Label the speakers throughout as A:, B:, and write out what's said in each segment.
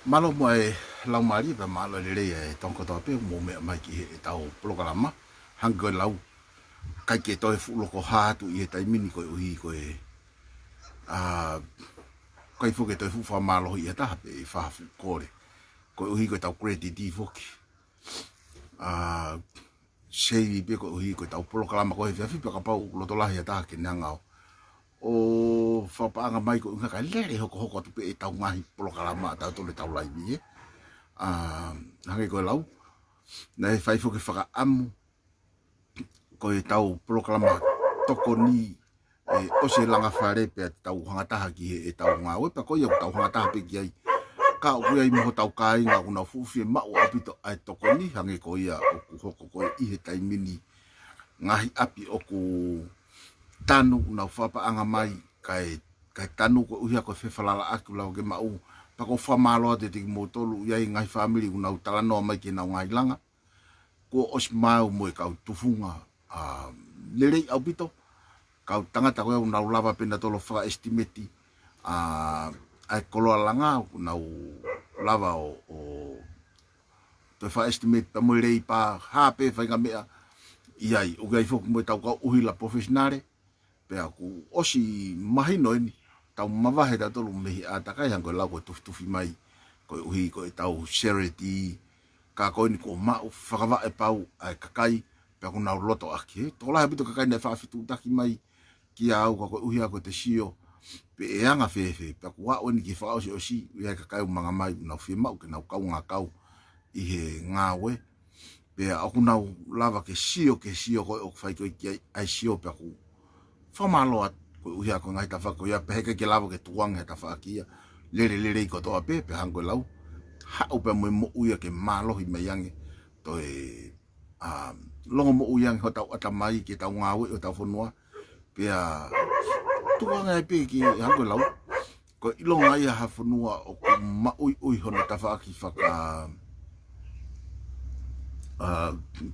A: Malo mo e lau mari pe malo le e tonko to pe mo me mai ki e tau programa hanga lau kai ke to e fu loko ha tu i e tai mini ko uhi ko e a kai fu ke to fu fa malo i ta pe fa fu kore ko uhi ko tau credit di foki a sei pe ko uhi ko tau programa ko e fi pe ka pau lo to la ya ta ke ngao o fa pa nga mai ko nga ka le hoko tu pe e tau ngahi programa ta to le tau lai ni hange ko lau na e fai foki whaka amu ko e tau proklama toko ni e o se langa whare pe tau hangataha ki e tau ngā wepa ko ia tau hangataha pe ki ai ka o kui ai moho tau kai ngā una fufi e mau apito ai toko ni hange ko ia o ku hoko ko e ihe tai mini ngahi api o ku tanu una whapa anga mai kai tanu ko uhia ko whewhalala aku lau ke mau pako whamaloa te tiki motolu iai ngai family una utalanoa mai ki nau ngai langa ko os mau mo e kau tufunga lerei au pito kau tangata koe una lava pena tolo whaka estimati ai koloa langa una lava o te whaka estimate pa mo rei pa hape whainga mea iai o gai foku mo e tau kau uhila professionale pe aku osi mahino eni tau mawahe ta tolu mehi a takai hango lau ko tufi mai ko uhi ko tau charity ka ko ni ko mau whakawa e pau ai kakai pe ko nau loto aki to la habito kakai ne whaafitu taki mai ki au ko uhi ko te sio pe e anga fefe pe ko wa oni ki wha osi osi ia kakai umanga mai nau fi mau ke nau kau ngā kau i he NGAUE pe aku nau lava ke sio ko o whai ko ki ai sio pe ko whamaloa ko uhi ako ngai ta whako ia peheke ke lava ke tuang he ta whaakia lere ko toa pe hango lau hau pe mo uia ke malohi mai ange to e longo mo uia ho tau ata mai ke tau NGAUE o tau whanua pe tuang e pe ki hango lau ko ilonga ia ha whanua o ko ui hono ta whaaki whaka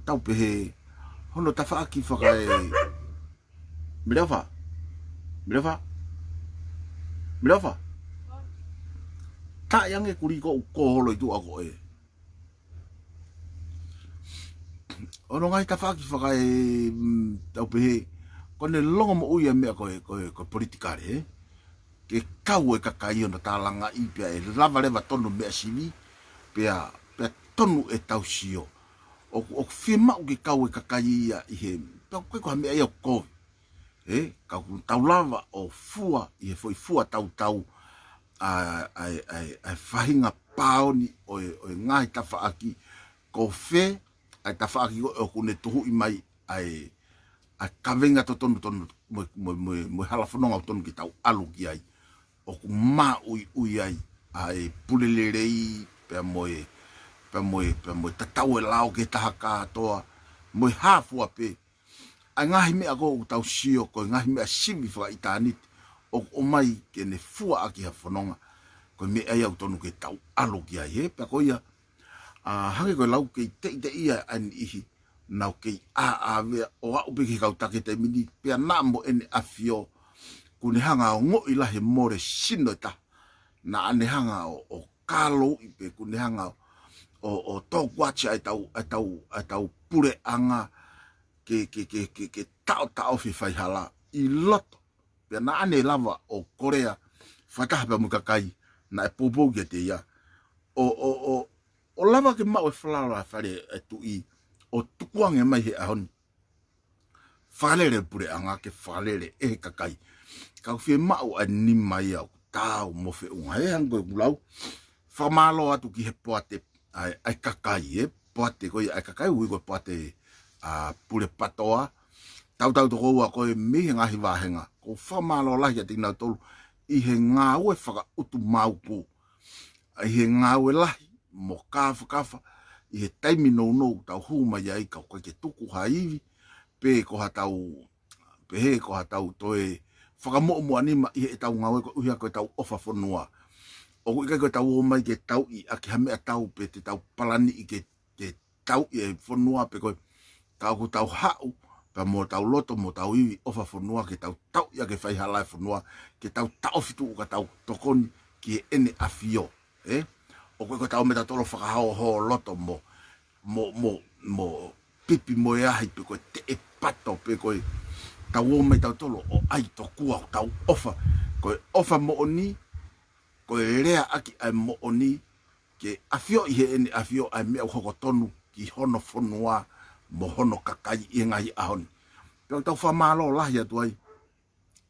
A: tau pehe hono ta whaaki whaka e Milafa. Ta yang e kuri ko holo itu ako e. Ono ngai ta whaki whaka e tau pehe kone longo mo uia mea ko politikare ke kau e kakai ona tālanga i pia e lava lewa tonu mea sivi pia tonu e tau sio o whimau ke kau e kakai ia i he pia koe koha mea ia o kovi kau tau lava o fua i he foi fua tau ai whahinga paoni o ngai tawhaaki ko whe ai tawhaaki o kune tuhu i mai ai kawenga to tonu mo hala whanonga o tonu ki tau alu ki ai o ku ma ui ai ai pulelerei pe moe tatau e lao ke taha katoa mo hafua pe ai ngahi mea ko tau sio ko ngahi mea sivi whaka itanit o mai ke ne fua aki ha whanonga ko me ai au tonu ke tau alo ki ai pe ko ia hange ko lau ke te ia an ihi nau ke vea o au pe ki kau take te mini pe namo ene afio kune hanga o ngo ilahe more sino ta na ane hanga o kalo ipe kune hanga o tau kwachi ai tau pure anga ke tau whi hala i loto pe na ane lava o Korea whataha pa mukakai na e popo ke te ia o lava ke mau e whalala whare e tu i o tukuange mai he ahoni whalere pure anga ke whalere e kakai kau whi mau a ni mai au tau mo whi unga he hango e bulau whamalo atu ki he poate ai kakai poate koi ai kakai ui koe poate pure patoa tau toko ua koe mihi ngahi wahenga ko whamalo lahi a tina tolu i he NGAUE whaka utu maupu i he NGAUE lahi mo kafa i he taimi no tau huma iai kau koe ke tuku haivi pe ko ha tau toe whakamo'o anima i he tau NGAUE ko uhia koe tau ofa whanua o koe tau o mai ke tau i aki hamea tau pe te tau palani i ke tau i e whanua pe koe kau tau hau pa mo tau loto mo tau iwi ofa whanua ke tau ia ke whai halai whanua ke tau fitu ka tau tokoni ki ene afio o koe tau me tatolo whakahao ho loto mo pipi mo e ahi pe koe te e pato pe koe tau o me tatolo o ai to kua tau ofa koe ofa mo oni koe rea aki ai mo oni ke afio i he ene afio ai mea hoko tonu ki hono fonua mo hono kakai i ngai ahoni pe tau whamalo lahi atu ai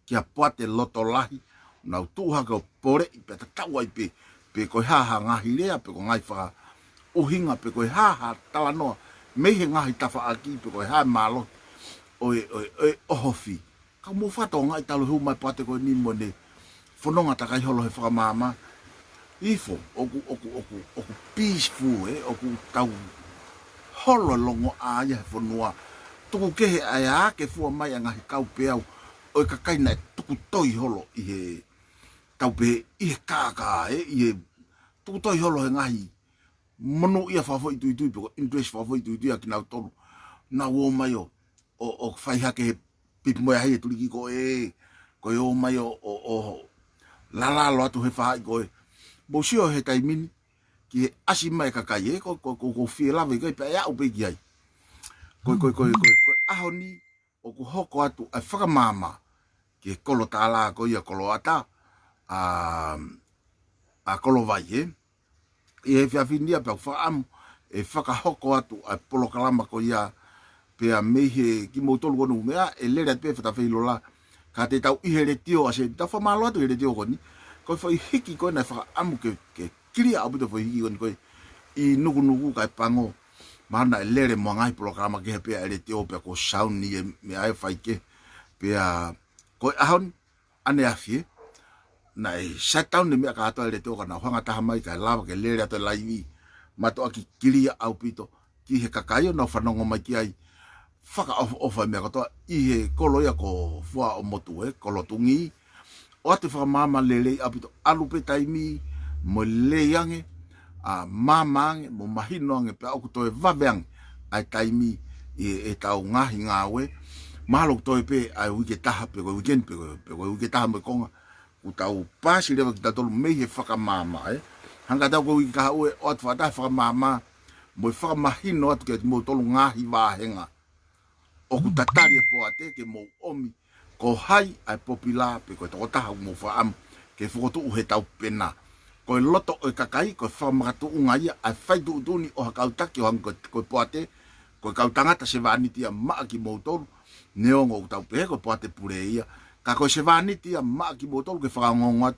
A: kia poate loto lahi nau tuhaka o pore i pe tatau ai pe koe haha ngahi lea pe koe ngai whaka uhinga pe koe haha talanoa mehe ngahi tafa aki pe koe haha malo oe ohofi ka mo whato ngai talo hu mai poate koe ni mo ne whanonga takai holo he whakamama ifo oku peaceful oku tau holo longo aia he whanua tuku kehe ai ake fua mai ngahi kau pe au oe kakaina e tuku toi holo i he tau pe i he kaka i he tuku toi holo he ngahi monu ia whawhoi tui peko interest whawhoi tui aki nau tonu na o mai o whaihake he pipi moe hai e turiki koe o mai o lalalo atu he whahai koe Bosio he taimini ki he asi mai kakai ko fie lave koe pe au pe ki ai koe ahoni o ku hoko atu ai whakamama ki kolo tala ko ia kolo ata a kolo vai i he whiawhinia pe whaamu e whakahoko atu ai polo kalama ko ia pe a mehe ki moutolu konu mea e lere atu pe whatawhilo la ka te tau ihere tio a se tau whamalo atu ihere tio koni koe whai hiki koe na whakaamu ke kiria au pito whai hiki koni koe i nuku kai pango mana e lere mua ngai polo kalama ke he pe a ere tio pe ko sauni e me ae whai ke pe a koe ahon ane afie na e shutdown ne mea ka ato ere teo kana hanga taha mai kai lava ke lere ato laiwi mato aki kiria au pito ki he kakaio na Fanongo mai ki ai whaka ofa mea katoa i he kolo ia ko fua o motu kolo tungi o ate whakamama lelei au pito alupe taimi mo leiange a mamange mo mahino ange pe au kutoe vabeange ai taimi e tau NGAAHI mahalo kutoe pe ai wike taha pe koe weekend pe koe wike taha mo konga utau pasi lewa kita tolu mehe whakamama hanga tau koe wiki kaha ue o atu whata whakamama mo i whakamahino atu ke mo tolu NGAAHI wahenga o ku tatari e po ate ke mo omi ko hai ai POPULA pe koe toko taha mo whaamu ke whakotu uhe tau pena koe loto o kakai koe whamakatu'unga ia ai FAITO'O o hakautaki o hanga koe po ate koe kautangata se vanitia maa ki mo tolu neongo utau pehe koe po ate pure ia ka koe se vanitia maa ki mo tolu ke whakangongat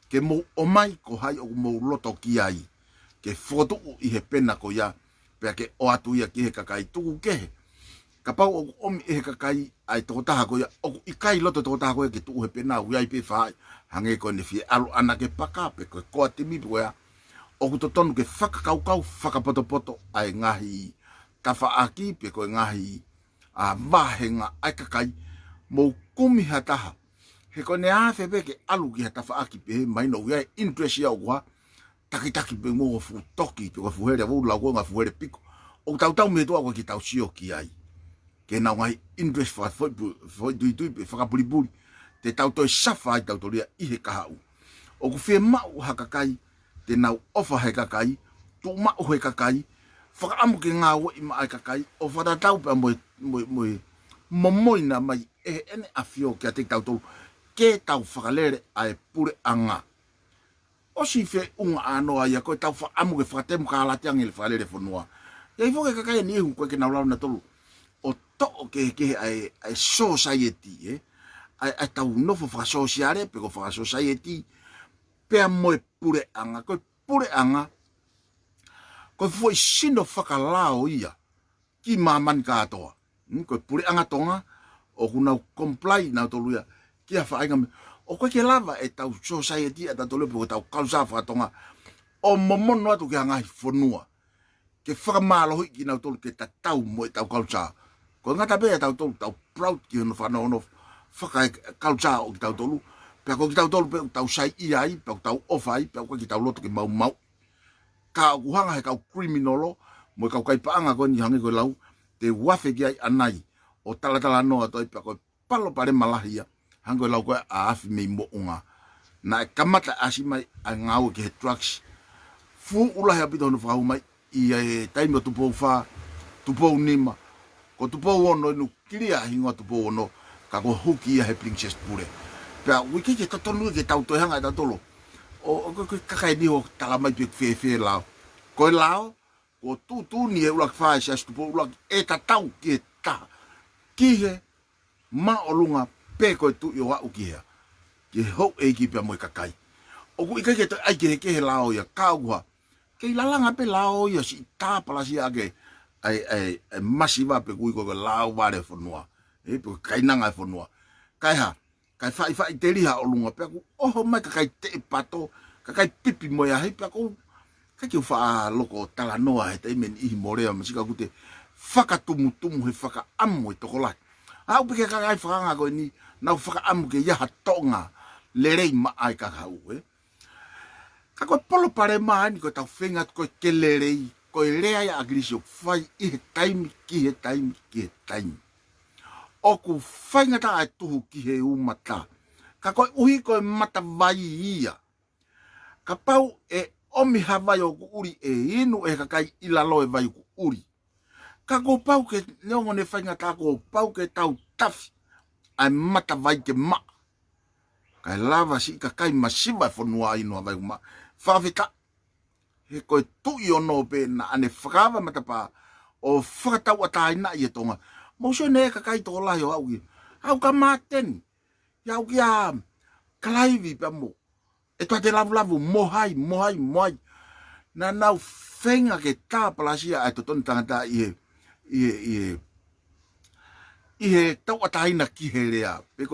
A: ke mo omai ko hai o mo loto ki ai ke whakotu i he pena ko ia pe ke o atu ia ki he kakai tuku kehe ka pau o omi e he kakai ai toko taha ko ia o ikai loto toko taha ko ia ke tuku he pena uiai pe whai hange ko ne fie alu ana ke paka pe koe koa timi pe koea o ku totonu ke whakakaukau whakapotopoto ai NGAAHI tafa aki pe koe NGAAHI a vahenga ai kakai mo kumi hataha he koe ne afe pe ke alu ki hatafa aki pe maino uiai interest ia ua taki pe mo fu toki pe koe fuhere a vula koe nga fuhere piko o tau me toa koe ki tau sio ki ai ke na ngai interest foi tui pe whakapuripuri te tau toi safa ai tau toria i he kahau o ku fie mau hakakai te nau ofa he kakai tu mau he kakai whakaamu ke ngāua i mai kakai o whatatau pe momoina mai e ene afio ke a te tau tolu ke tau whakalere ai pure anga o si fe unga anoa ia koe tau whaamu ke whakatemu ka alatiangi le whakalere whanua ia i whoke kakai ni ehu koe ke nau launa tolu o to ke ai society ai tau nofo whakasosiare pe ko whakasociety pe a moe pure anga koe pure anga koe foi sino whakalao ia ki mamani katoa koe pure anga tonga o kunau comply nau tolu ia kia whainga me o koe ke lava e tau society a tau lepo ko tau kausa whakatonga o momono atu ke hangai whanua ke whakamalo hoi ki nau tolu ke tatau mo e tau kausa ko ngata pe tau tolu tau proud ki hono whanono whaka kausa o ki tau tolu pe ko ki tau tolu pe tau sai iai pe tau ofai pe ko ki tau loto ke mau ka uhanga he kau criminalo mo kau kai paanga ko ni hangi ko lau te wafe ki ai anai o tala noa toi pe ko palo pare malahia hango lau ko a afimeimo'unga na kamata asimai a ngau ke drugs fu ula ya pito no fa mai ia e taimi tu po fa tu po nima ko tu po ono no kilia hinga tu po ono ka ko huki ia he princess pure pe wiki ke to tonu ke tau to hanga ta tolo o ka kai ni o tala mai pe fe lao ko lao ko tu ni e ula fa sa tu po ula e ta tau ke ta ki he ma olunga pe ko tu yo wa uki ke ho e ki pe mo kakai o ku ika ke to ai ke lao ya kaua ke lalanga pe lao ya si ta pala si age ai masiva pe ku ko lao vale fonua e pe kai nanga fonua kai ha kai fa te ria olunga pe ku o mai kai te pato kai pipi mo ya he pe ku kai ke fa loko tala noa he te men I morea masika ku te faka tumu he faka amu to kola au pe ke kai fa ko ni na faka amu ke ya tonga lerei ma ai ka hau ka ko polo pare mani ko tau whenga ko ke lerei ko rea ya agrisio fai I he taimi ki he taimi o ku whainga ta ai tuhu ki he umata ka ko uhi ko mata vai ia ka pau e omi hawai o ku uri e inu e kakai ilalo e vai ku uri ka ko pau ke neongo ne whainga ta ko pau ke tau tafi ai mata vai ke ma kai lava si kakai masiva fonua ino vai ma whawhita he koe tui ono pe na ane whakawa matapa o whakatau atai na I e tonga mauso ne kakai tō lahi o au ka māteni iau ki a kalaivi pa mo e toa te lavu mohai na nau whenga ke tāpalasia ai totoni tangata I he tau atai na ki he rea pe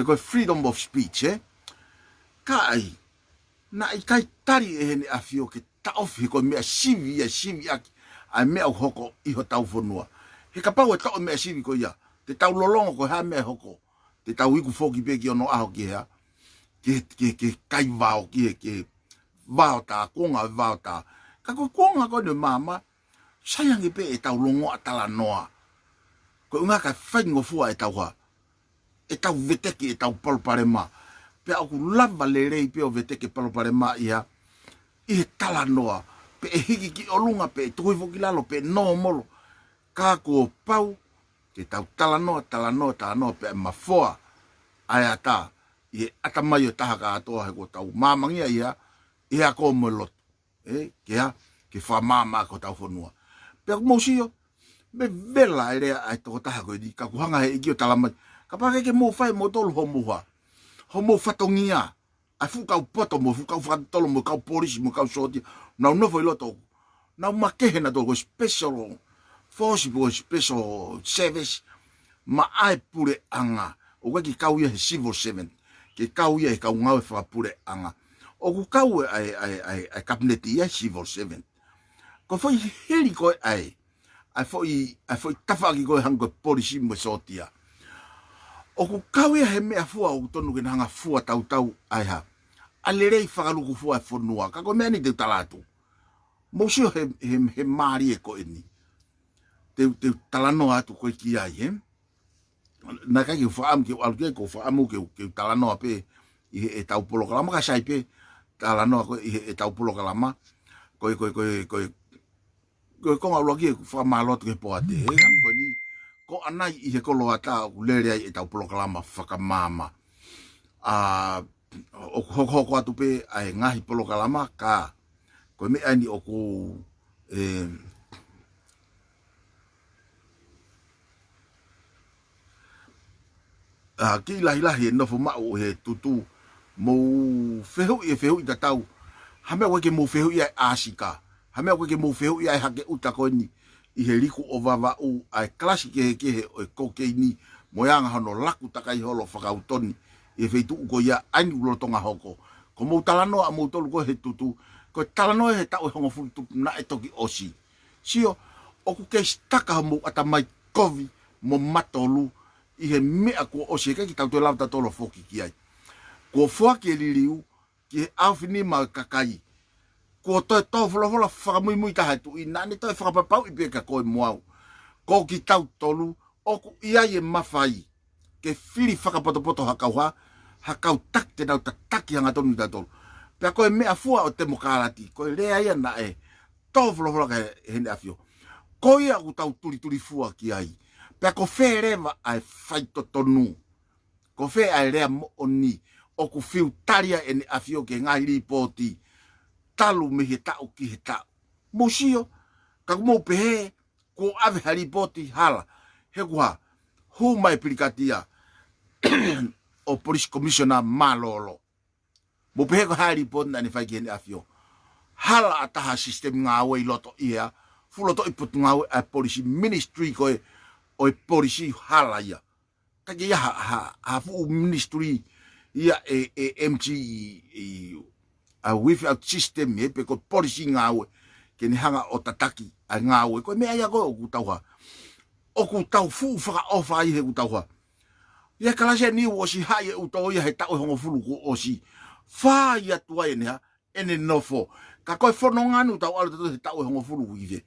A: koe freedom of speech kai na I kai tari e hene afio ke taofi ko mea sivi aki ai mea hoko I ho tau fonua he ka pau e tau mea sivi ko ia te tau lolongo ko ha mea hoko te tau iku foki pe ki ono aho ki hea ke kai vao ke vao ta konga vao ta ka ko konga ko ne mama sayangi pe e tau longo atala noa ko unga ka whaingo fua e tau ha e tau veteki e tau polpare ma pe aku lava le rei pe o veteke polpare ma ia I he tala noa pe e hiki ki olunga pe e tuhui foki lalo pe no molo ka ko pau ke tau tala noa pe mafoa ai ata I ata mai o taha ka atoa he ko tau mamangia ia I a ko molot ke wha mama ko tau fonua pe aku mausio me vela ere ai toko taha ko di ka kuhanga he iki o tala mai ka pake ke mo fai mo tolu homo fatongia ai fu kau poto mo fu kau fatolo mo kau polisi mo kau soti na no foi loto na makehe na do special force bo special service ma ai pure anga o ki kau ia civil servant ke kau ia kau ngau fa pure anga o ku kau ai cabinet ia civil servant ko foi heli ko ai foi tafaki ko hango polisi mo sotia o ku kawia he mea fua o tonu ke hanga fua tau ai ha alerei whakaluku fua e whanua ka ko mea ni te talatu mousio he maari e ko eni te talano atu koe ki ai na kai ke whaam ke alke ko whaamu ke talano pe e tau polo kalama ka sai pe talano ko e tau polo kalama koe konga uloki e whamalot ke poate ko ni ko anai I he kolo ata u lere ai e tau polokalama whakamama. O hoko atu pe ai ngahi polokalama ka. Ko me ani o ku ki lahi e nofo mao he tutu mo fehu I tatau. Hame wake mo fehu I asika. Hame wake mo fehu I hake utako ni. I he riku o vava u ai klasi ke he o kokeini moyanga hano laku takai holo whakautoni I feitu uko ia ani ulotonga hoko ko mou talano a mou tolu ko he tutu ko talano he tau hongo futu na e toki osi sio o ku ke staka mou ata mai kovi mo matolu I he mea ko osi ke ki tau te lauta tolo foki ki ai ko fuaki e liliu ki he awhini ma kakai ko to fola whakamui taha tu I nani to whakapapau I peka koe moau. Ko ki tau tolu, o ku ia e mawhai. Ke whiri whakapoto hakau tak te nau ta taki hanga tonu ta tolu. Pea koe mea fua o demokarati, koe rea ia na e, tau wholohola ka hene afio. Koe ia ku tau turi fua ki ai. Pea ko whē rewa ai whaito tonu. Ko whē ai rea mo o ni, o ku whiu taria ene afio ke ngai ripoti, talu me he tau ki he tau. Mosio, ka kumou pehe, ko ave ha ripoti hala. He kua, hu mai pirikatia, o police commissioner malolo. Mo pehe ko ha ripoti na ni whai ki hene afio. Hala ataha system NGAUE loto ia, fuloto iputu NGAUE a policy ministry koe, o policy hala ia. Kaki ia ha fu ministry ia MG without system e pe ko policy NGAUE ke ni hanga o tataki a NGAUE ko mea ia ko o kutauha. O kutau fu whaka ofa i he kutauha. Ia kalase ni o si hai e utau ia he tau hongo fulu ko o si. Wha ia tua e neha ene nofo. Ka koe whanonganu tau alu tatu he tau hongo fulu i he.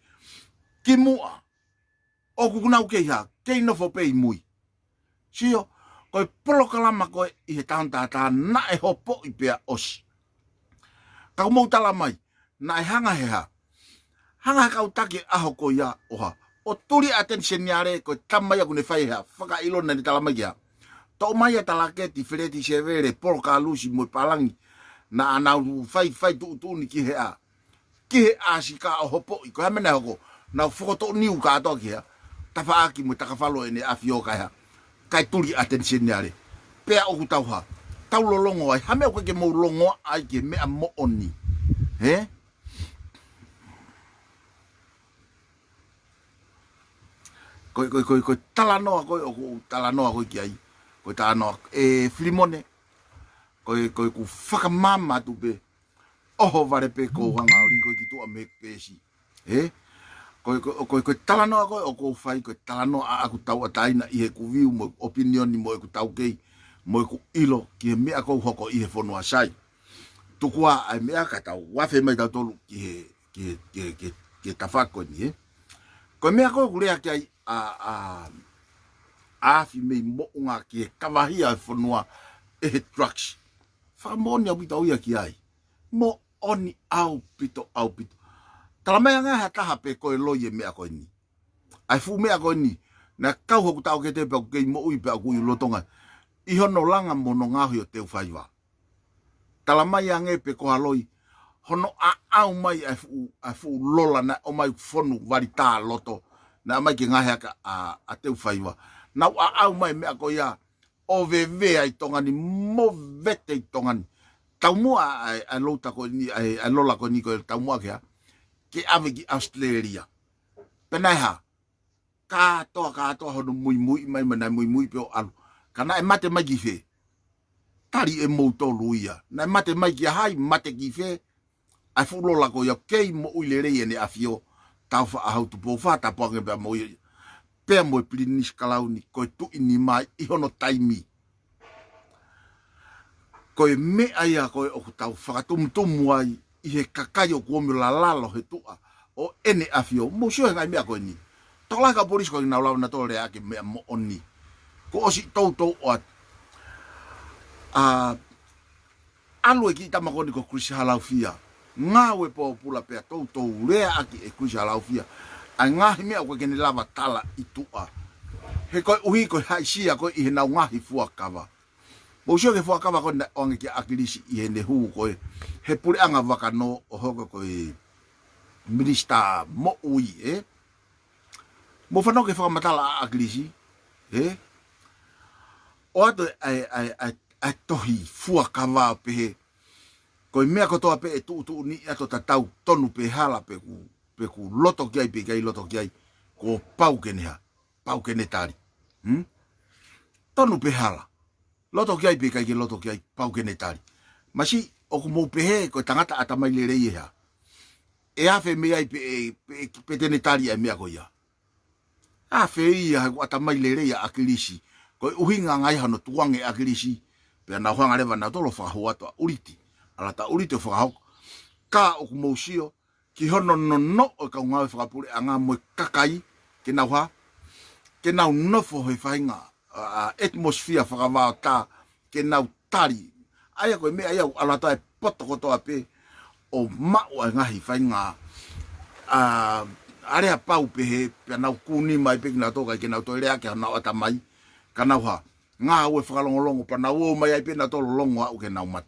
A: Ki mua. O kukunau kei ha. Kei nofo pei mui. Sio. Koe polo kalama koe i he taon tātā na e hopo i pea osi. Ka kumau tala mai. Na e hanga he ha. Hanga kau take aho ko ia oha. O turi attention niare koe tamaya kune whai ha. Whaka ilo na ni tala mai ha. Tau mai a talaketi whireti severe polo ka lusi moi palangi. Na anau whai tu ni ki he a. Ki he a si ka o hopo i koe hamena hoko. Na whokoto niu ka atoa ki ha. Tafa aki mo takawhalo ene afio kai ha. Kai turi attention niare. Pea oku tau ha. Tau lolongo ai. Hame oku ke mou longo ai ke mea mo oni. He? Koe talanoa koe oku talanoa koe ki ai. Koe talanoa Filimone. Koe ku whakamama tu pe. Oho vare pe ko wanga ori koe ki tua me pesi. He? Koe talanoa koe o kou whai, koe talanoa aku tau ataina i he ku viu mo opinion ni mo e ku tau kei, mo e ku ilo ki he mea kou hoko i he whanua sai. Tukua ai mea ka tau wafe mai tau tolu ki he tawhako ni he. Koe mea koe ku rea ki ai afimeimo'unga ki he kawahia e whanua e he drugs. Whakamoni au pito ia ki ai. Mo oni au pito. Talamea ngā hataha pe koe loie mea koe ni. Ai fu mea koe ni. Na kau hoku tau ke te peo kei mo ui peo kui lotonga. I hono langa mono ngahui o teu whaiwa. Talamea ngē pe koha loi. Hono a au mai ai fu lola na o mai fonu vari tā loto. Na mai ke ngahi aka a teu whaiwa. Na a au mai mea koe ia. O vewe ai tongani. Mo vete i tongani. Tau mua ai lota koe ni. Ai lola koe ni koe tau mua kea. Ke ave ki Australia. Penai ha. Katoa hono mui mai mana mui peo alu. Kana e mate mai ki whe. Tari e moutolu ia. Na e mate mai ki hai mate ki whe. Ai fulola ko ia kei mo uile rei ene afio. Tau wha ahau tu po wha tapuange pea mo ia. Pea mo e plinis kalau ni koe tu ini mai i hono taimi. Koe mea ia koe oku tau whakatumutumu ai. I he kakayo kuomi la lalo he tua o ene afio mo sio ngai mea koe ni tola ka polis ko na lau na tole ake mea mo oni ko osi toto o alue ki tamakoni ko Chris Halaufia NGAUE POPULA pe toto rea ake e Chris Halaufia a ngahi mea ko kene lava tala i tua he koe uhi ko haisia ko i he nau ngahi fuakava mo sio ke fuakava ko na onge ki akilisi i he nehu koe he pule anga wakano o hoko koe minister mo ui, Mo whanau ke whakamatala a akilisi, O ato ai tohi fuakawa pehe, koe mea kotoa pe e tu ni ato tatau tonu pe hala pe ku loto kiai pe kai loto kiai, ko pau kene tari. Tonu pe hala, loto kiai pe kai loto kiai, pau kene tari. Masi, o kumo pehe ko tangata atamai le rei ha. E afe mea i pe tene tari e mea ko ia. Afe ia ko atamai le rei akilisi. Ko uhinga ngai hano tuange akilisi. Pe na hoanga lewa na tolo whakahua toa uriti. Ala ta uriti o whakahau. Ka o kumo sio. Ki hono no o ka ungawe whakapure anga moe kakai. Ke nau ha. Ke nau nofo hoi whainga. Atmosphere whakawao ta. Ke nau tari. Aia koe mea iau ala tae poto kotoa pe o Mahu'Inga whainga area pau pe he pe nau kuni mai pe na toka ke nau toirea ke nau ata mai kana ha NGAUE whakalongolongo pa nau o mai ai pe na tolo longo au ke nau mat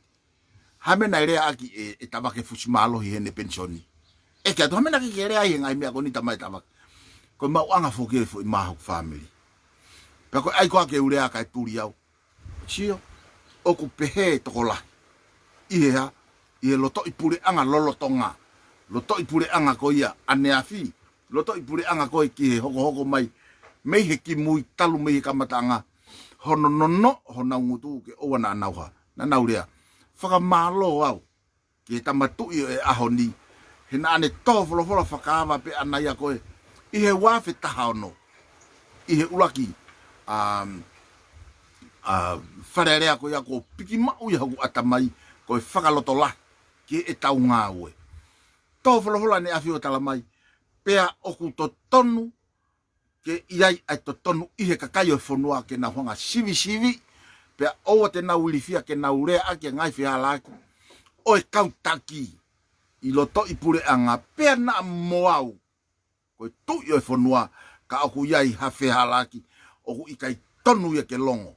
A: hamena rea aki e tabake fusimalo hi hene pensioni e ke atu hamena ki rea hi ngai mea koni tamai tabak ko Mahu'Inga foke fo i mahu family pe ko ai ko ke urea kai turi au sio o ku pehe tokola ia ia loto ipure anga lolotonga loto ipure anga ko ia ane afi loto ipure anga ko ki hoko mai mei he ki mui talu mei kamatanga hono nono hona ngutu ke o na nauha na naurea whakamalo au ki tamatu e ahoni hina ane tofolo fola whakaava pe anai a koe i he wafe taha ono i he ulaki wharerea ko ia ko piki mau ia haku atamai ko e whakaloto la ki e tau NGAUE tofolo fola ne awhio tala mai pea oku to tonu ke iai ai to tonu i he kakai o whanua ke na honga sivi pea oa te nau ilifia ke nau rea ake ngai whihalaki o e kautaki i loto i pure anga pea na moau ko e tu i o e whanua ka oku iai ha whihalaki oku i kai tonu ia ke longo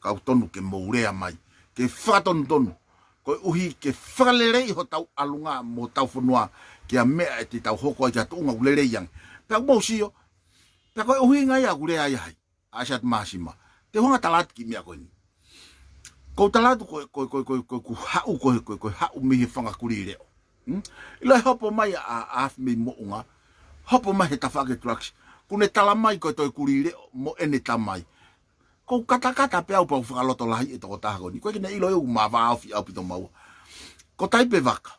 A: kau tonu ke mourea mai ke whakatonu ko uhi ke whakalerei ho tau alunga mo tau whanua ke a mea e te tau hoko i te atunga ulerei yang pea mōsio pea koe uhi ngai a urea ai hai Asiata Masima te honga talatu ki mea koe ni ko talatu ko hau mihi whangakuri reo ilo e hopo mai a afimeimo'unga hopo mai he tawhake traks kune tala mai koe toi kuri reo mo ene tamai ko kata pe au pa whakaloto lahi e toko taha koni koe kina ilo eu ma waafi au pito maua ko taipe waka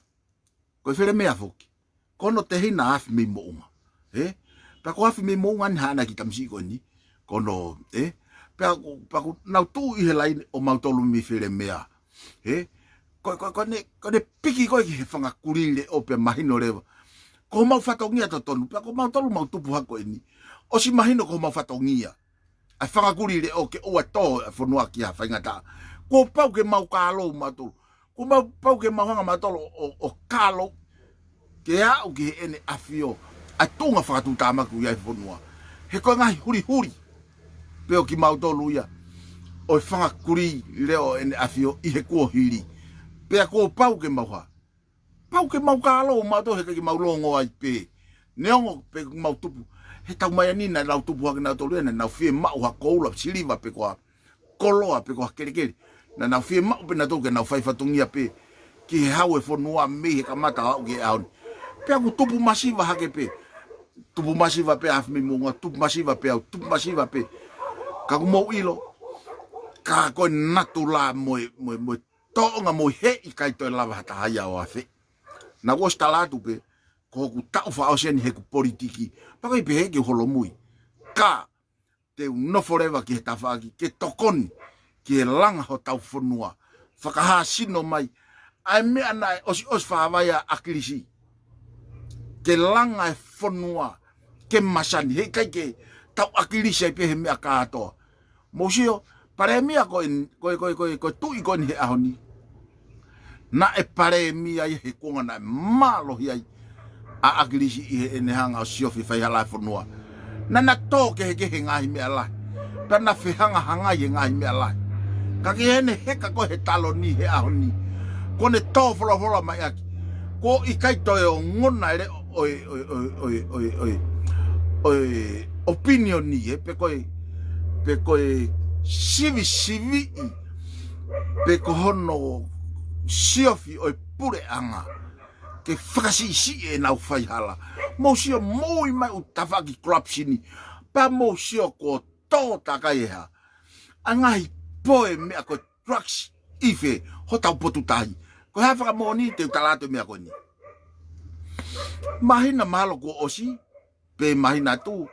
A: koe where mea foki kono te hina afimeimo'unga pa ko afimeimo'unga ni hana ki tamsi koni kono pa ko nau tu i he laini o mautolu mi where mea ko ne piki koe ki he whangakurire o pe mahino rewa ko mau whatongia to tonu pa ko mautolu mautupu hako eni o si mahino ko mau whatongia ai whangakurire o ke oa tō e whanua ki ha whaingata ko pau ke mau kālo matolu ko mau pau ke mau hanga matolu o kālo ke au ki he ene awhio ai tōnga whakatu tāmaku iai whanua he koe ngai huri peo ki mau tolu ia o e whangakuri reo ene awhio i he kua hiri pea ko pau ke mau ha pau ke mau kālo matolu he ki mau longo ai pe neongo pe mau tupu he tau mai ani na lau tupu hake nau tolu ena nau whie mau ha koula siliva pe koa koloa pe koa kerekere na nau whie mau pe na tau ke nau whaifatungia pe ki he hau e whanua me he kamata au ke aoni pe aku tupu masiva hake pe tupu masiva pe afimeimo'unga tupu masiva pe au tupu masiva pe ka kumou ilo ka koe natu la moe toonga moe he i kai toi lava hata haia o afe na kos talatu pe ko ku tau fa osiani he ku politiki pa kai pe he ke holo mui ka te no forever ki he tawhaki ke tokoni ki he langa ho tau whanua whakaha sino mai ai mea nai osi whaawaya akirisi ke langa e whanua ke masani he kai ke tau akirisi ai pe he mea kātoa mosio pare mea ko tui ko ni he ahoni na e pare mea he konga na malo hi ai a akirisi i he ene hanga o siofi whai halai whanua na tō ke he ngahi mea lai pa na whihanga hangai he ngahi mea lai ka ke hene heka ko he talo ni he ahoni ko ne tō whola mai aki ko i kai toi o ngona ere opinion ni pe koe sivi pe ko hono siofi o pure anga ke whakasi e nau whai hala mo sio moi mai u tawhaki corruptioni pa mo sio ko tō takai ha angai poe mea ko drugs ife ho tau potu tahi ko hea whakamoni te utalato mea ko ni mahina mahalo ko osi pe mahina tu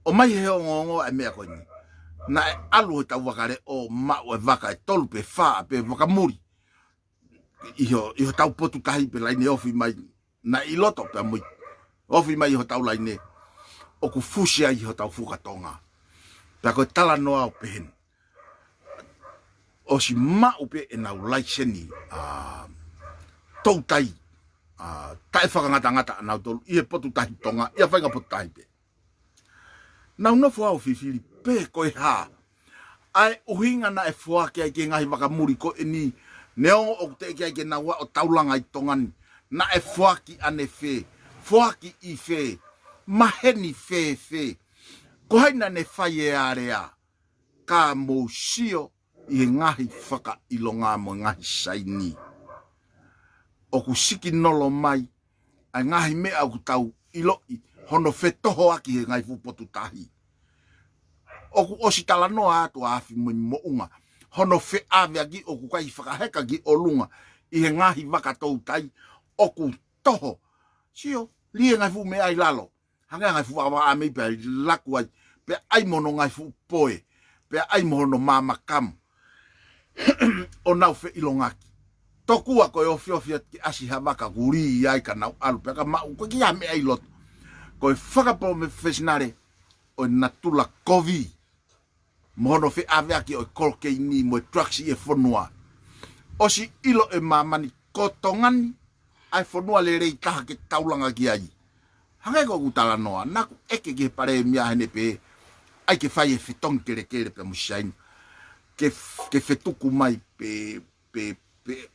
A: o mai he o ngongo e mea ko ni na alu he tau wakare o mau e waka e tolu pe wha pe wakamuri iho tau potu tahi pe laine ofi mai na iloto pe mui ofi mai iho tau laine o ku fusia iho tau fukatonga pe ko tala noa o pehen o si mau pe e nau laiseni tautai tae whakangata nau tolu i e potu tahi tonga i a whainga potu tahi pe nau no fua o fifili pe koe ha ai uhinga na e fua ke ai ke ngahi wakamuri ko e ni neongo o te ke ai ke naua o taulanga i tongani na e fua ki ane fe fua ki i fe maheni fe ko haina ne whai e area ka mo sio i ngahi whaka ilonga mo ngahi saini o ku siki nolo mai ai ngahi mea au tau ilo i hono fetoho aki he ngai fupotu tahi oku ositala no atu afimeimo'unga hono fe ave agi oku kai whakaheka gi olunga i he ngahi wakatou tai oku toho sio lie ngai fu me ai lalo hanga ngai fu awa ame pe laku ai pe ai mono ngai fu poe pe ai mono mama kam o nau fe ilongaki toku ako e ofia ki asi hamaka guri ai ka nau alu pe ka mau ko ki ame ai lot ko whakapo me fesnare o natula kovi mono fe ave aki o kolke ni mo traksi e fonua o si ilo e mamani kotongani ai fonua le rei taha ke taulanga ki ai hanga ko utala noa naku eke ke pare mia hene pe ai ke fai e fetong kere pe mushain ke fetuku mai pe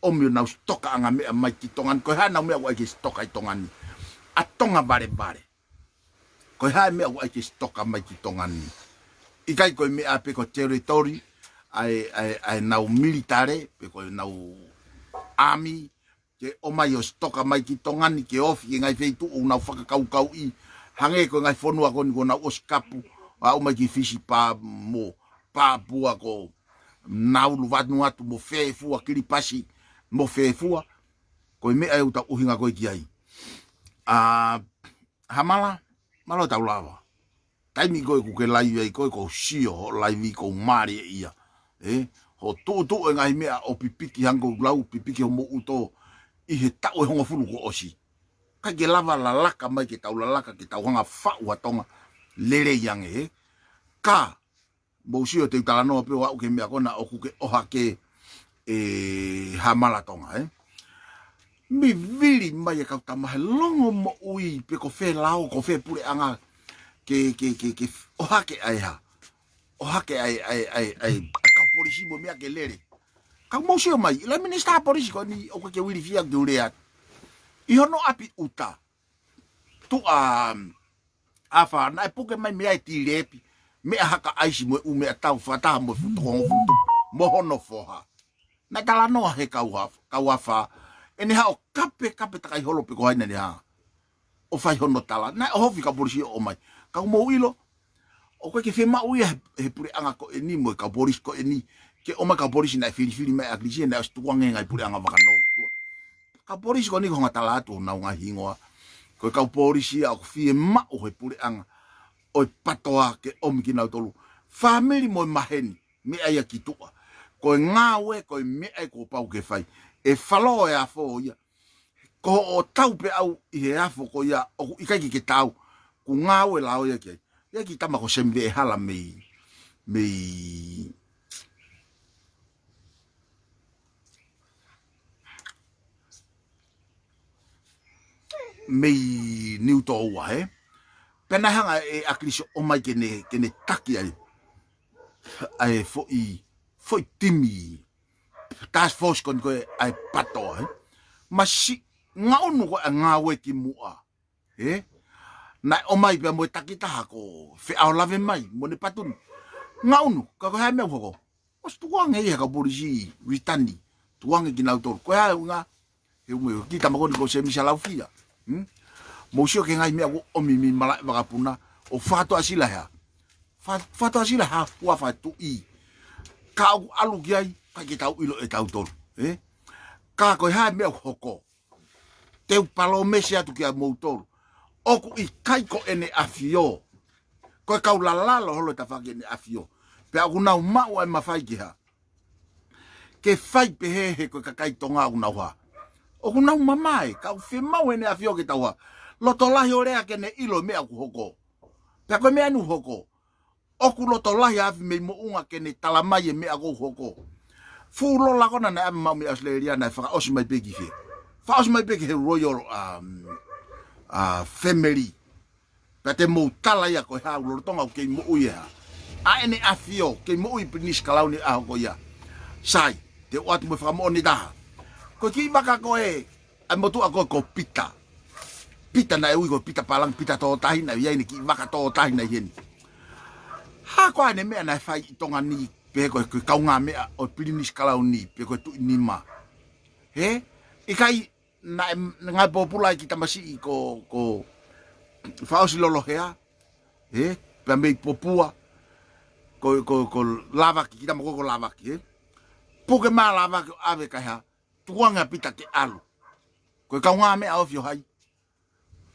A: omio na stoka anga me mai ki tongan ko hana me wa ke stoka i tongani a tonga bare ko ha me wa ke stoka mai ki tongani i kai ko me ape ko territory ai nau militare pe ko nau army ke o mai o stoka mai ki tongani ke ofi ngai feitu o nau whakakau i hange ko ngai fonua ko na oskapu o mai ki fisi pa bua ko nau luvatu atu mo fefua kiripasi mo fefua ko me ai uta uhinga ko ki ai hamala malo taulawa taimi ko ku ke live ai ko sio live ko mari ia ho tu ngai me o pipiki hango lau pipiki ho mo uto i he tau e hongo fulu ko osi ka ke lava la laka mai ke taulalaka ke tauhanga fa'ua tonga lere yang ka mo sio te tala no pe wa ke me akona o ku ke OHAKE hamala tonga mi vili mai ka tama longo mo ui pe ko fe lao ko fe pure anga ke OHAKE ai ha OHAKE ai ka polisi mo me ke lere ka mo sio mai la minister polisi ko ni o ke wili fia durea i hono api uta tu afa na puke mai me ai ti lepi me haka aisi mo u me tau fata mo futu mo hono foha na tala no he kauafa ene ha o kape takai holo pe ko haina ni ha o fai hono tala na o hofi ka polisi o mai ka mo ilo o ko ke fe ma u he pure anga ko eni mo ka polisi ko eni ke o ma ka polisi na fili mai agrisi na stu wange ngai pure anga vaka no ka polisi ko ni ko ngatala tu na nga hingoa ko ka polisi a ko fi ma o he pure anga o patoa ke omiki na tolu family mo maheni me ai akitua ko ngawe ko me ai ko pau ke fai e falo e afo ia ko o tau pe au i he afo ko ia o ikai ke tau ku ngawe la o ia ke ia ki tama ko sembe hala me niu to wa pena hanga e akriso o mai kene taki ai foi timi task force kon ko ai pato masi ngaunu ko ngawe ki mua na o mai pe mo takita hako fe au lave mai mo ne patun ngaunu ka ko ha me ko os tuange ia ka polisi ritani tuange ki na autor ko ha nga e mo ki ta mo ko se mi sala ufia mo sio ke ngai me o mimi mala vakapuna o fato asila ha wa fatu i ka alu giai ka ki tau ilo e tau tol ka ko ha me hoko te palo mesia tu ki a motor oku i kai ko ene afio ko ka la lo holo ta fa ene afio pe aguna ma wa ma fai ki ha ke fai pe he ko ka kai tonga una wa oku na mamai ka fe ma ene afio ki tau loto lahi orea kene ilo mea ku hoko. Pea koe mea nu hoko. Oku loto lahi afimeimo'unga kene talamai e mea ku hoko. Fulo la kona na ama mi Australia na fa os mai begi fe. Fa os mai begi he royal family. Pate mo tala ya ko ha lo tonga ke mo uya. A ene afio ke mo i prinis kalau ni a ko ya. Sai te wat mo fa mo ni da. Ko ki baka ko e a mo tu ako ko pita. Pita na e ko pita palang pita to tahi na ya ni ki baka to tahi na yen. Ha ko ane me na fai tonga ni pe ko kaunga me o prinis kalau ni pe ko tu ni ma. He ikai na nga popula kita masih ko fausi lolo hea pe me popua ko lava kita mo ko lava ki puke ma lava ave ka ha tuanga pita ke alu ko kaunga me au fio hai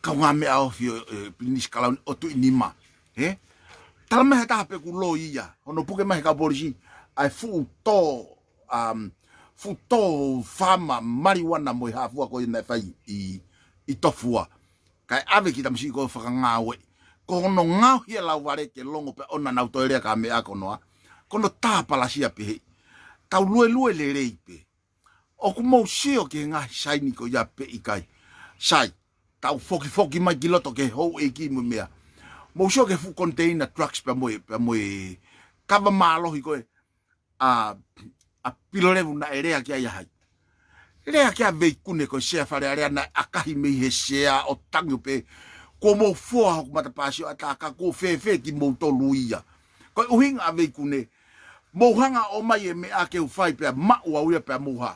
A: kaunga me au fio prinis kalau o tu ni ma talma heta pe ku lo ia ono puke ma ka borji ai fu to fama marijuana mo ha fu ko na fai i tofua kai ave kita msi ko FAKAMAAU'ANGA ko no ngau hia la ware ke longo pe ona na toirea ka me ako noa kono tapa la sia pe tau lue le reipe o ku mo sio ke nga sai ni ko ya pe ikai sai tau foki mai giloto ke ho e ki mo mea mo sio ke fu container trucks pe mo kava malo hi ko a pilorevu na erea kia ia hai lea kia veikune ko sea fare area na akahi mei he sea o tangu pe ko mo fua hoku matapasio ataka ko fe ki mo tolu ia ko uhinga a veikune mo hanga o mai e me ake u fai pe ma ua uia pe moha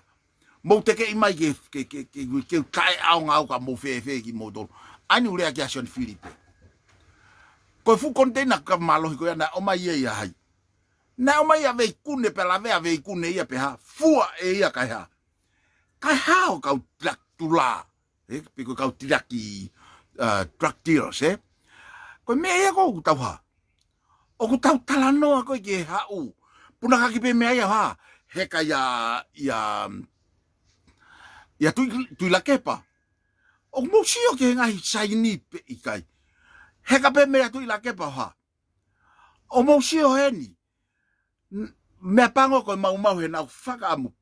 A: mo teke i mai ke kai au ngau ka mo fe ki mo tolu ani ulea kia Sion Filipe ko fu container ka malo ko na o mai ia hai na o mai a veikune pe la vea veikune ia pe ha fua e ia kai ha kai hao kau trak tula piko kau tiraki truck dealers ko me ia ko tau ha o ku tau talanoa ko ke ha u puna ka ki pe me ia ha he ka ya tu la kepa o mo sio ke ngai sai ni pe ikai he ka pe me tu la kepa ha o mo sio he ni me pango ko mau he na fakamu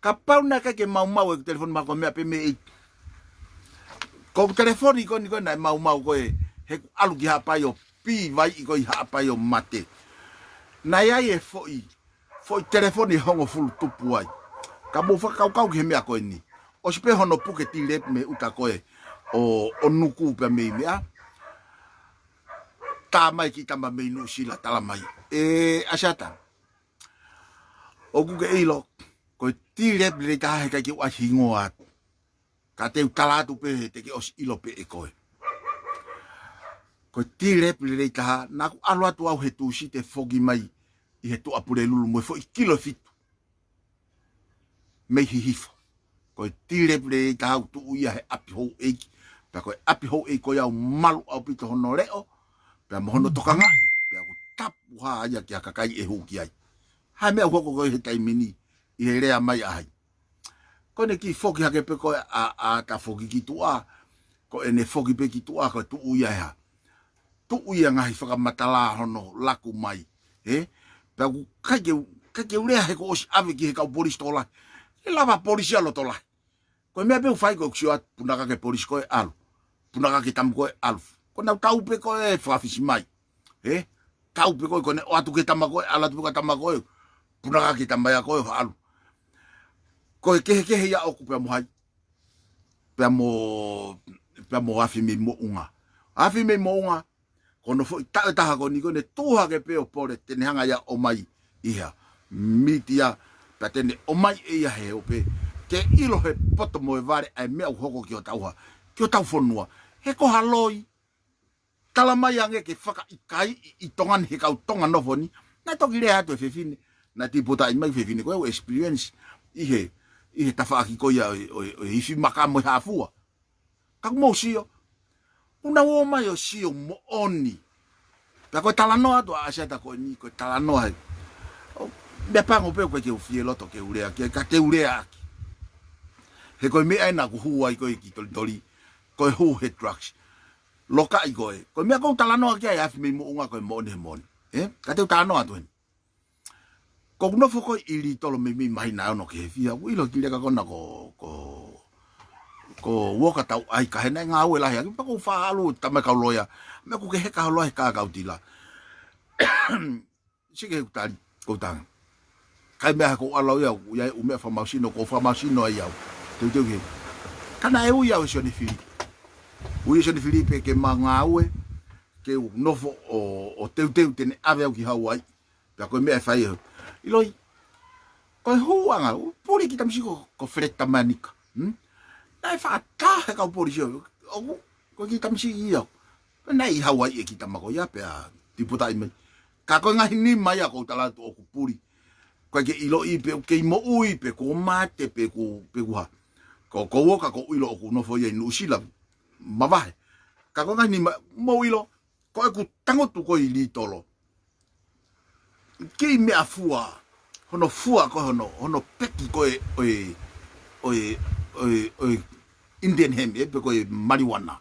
A: kapau na ke mau e telefon ma ko me pe me ko telefoni ko ni ko na mau ko he alu ki ha pa yo pi vai ko ha pa yo mate na ya e foi telefoni hongo full tupu ai ka mo fa kau ke me ko ni o spe hono puke ti le me uta ko o nuku pe me a ta mai ki tamba me nu sila tala mai Asiata o ku ke ilo ko tire ble ta he ka ki wa hingoa ka te talatu pe te ki os ilo pe e koe ko tire ble ta na ku alo atu au he tu si te fogi mai i he tu apure lulu mo fo kilo fitu me hifo ko tire ble ta tu ia he api ho e pa ko api ho e ko ya malu au pito hono reo pe mo hono tokanga pe ko tapu ha ya ki akakai e hu ki ai ha me ko he tai mini i he rea mai ai. Ko ne ki foki hake pe ko a ta foki ki tua. Ko ene foki pe ki tua ko tu uia ha. Tu uia ngahi whakamatala hono laku mai. Pe ku kake urea he ko osi ave ki he kau polis tola. E lava polisi alo tola. Ko mea pe ufai ko ksio at punaka ke polis ko e alu. Punaka ke tamu ko e alu. Ko nau tau pe ko e whafisi mai. Tau pe ko ne o atu ke tamako e ala tu ka tamako e. Punaka ke tambaya ko e alu. Ko ke ya oku pe mo hai. Pe mo afimeimo'unga. Afimeimo'unga kono fo ta ko ni ko ne tuha ke pe o pore tene hanga ya o mai iha. Mitia patene o mai ia he o pe ke ilo he poto mo e vare ai me hoko ki o tauha. Ki o tau fonua. He ko haloi. Tala mai ange ke whaka ikai i tongan he kau tonga nofoni. Na toki rea hatu e fefine. Na tipota i mai fefine ko e experience ihe tafaki ko ya o ifi makamo hafua. Ka mo sio. Una wo mai o sio mo oni. Pa ko talano atu Asiata ko ni ko talano ai. Me pango pe ko ke o fie loto ke urea ke ka te urea. He ko me ai na ku huai ko ki toli ko hu he drugs. Loka i ko e. Ko me ko talano ke ai afimeimo'unga ko mo ne mon. Ka te talano atu. ko no foko ili tolo me mai na no ke fia wilo ki le ka kona ko woka tau ai ka hena NGAUE LAHI ki pa ko fa alu tama ka loya me ku ke ka loya ka ka utila sike utali ko tang kai me ko alo ya u me fa masino ko fa masino ya te ke kana e u ya o shoni fili u shoni fili pe ke NGAUE ke no fo o te tene ave ki Hawaii pa ko me fa yo iloi ko huanga puri kita msiko ko fretta manika nai fa ta ka puri jo ko kita msi iyo nai Hawaii kita mako ya pe tiputa ime ka ko ngai ni mai ko tala to ko puri ko ke ilo i pe ke mo ui pe ko mate pe ku ha ko woka ko ilo ko no fo ye no sila mavahe ka ko ngai ni mo ilo ko ku tango tu ko ili tolo ke me afua hono fua ko hono peki ko Indian hemp pe ko marijuana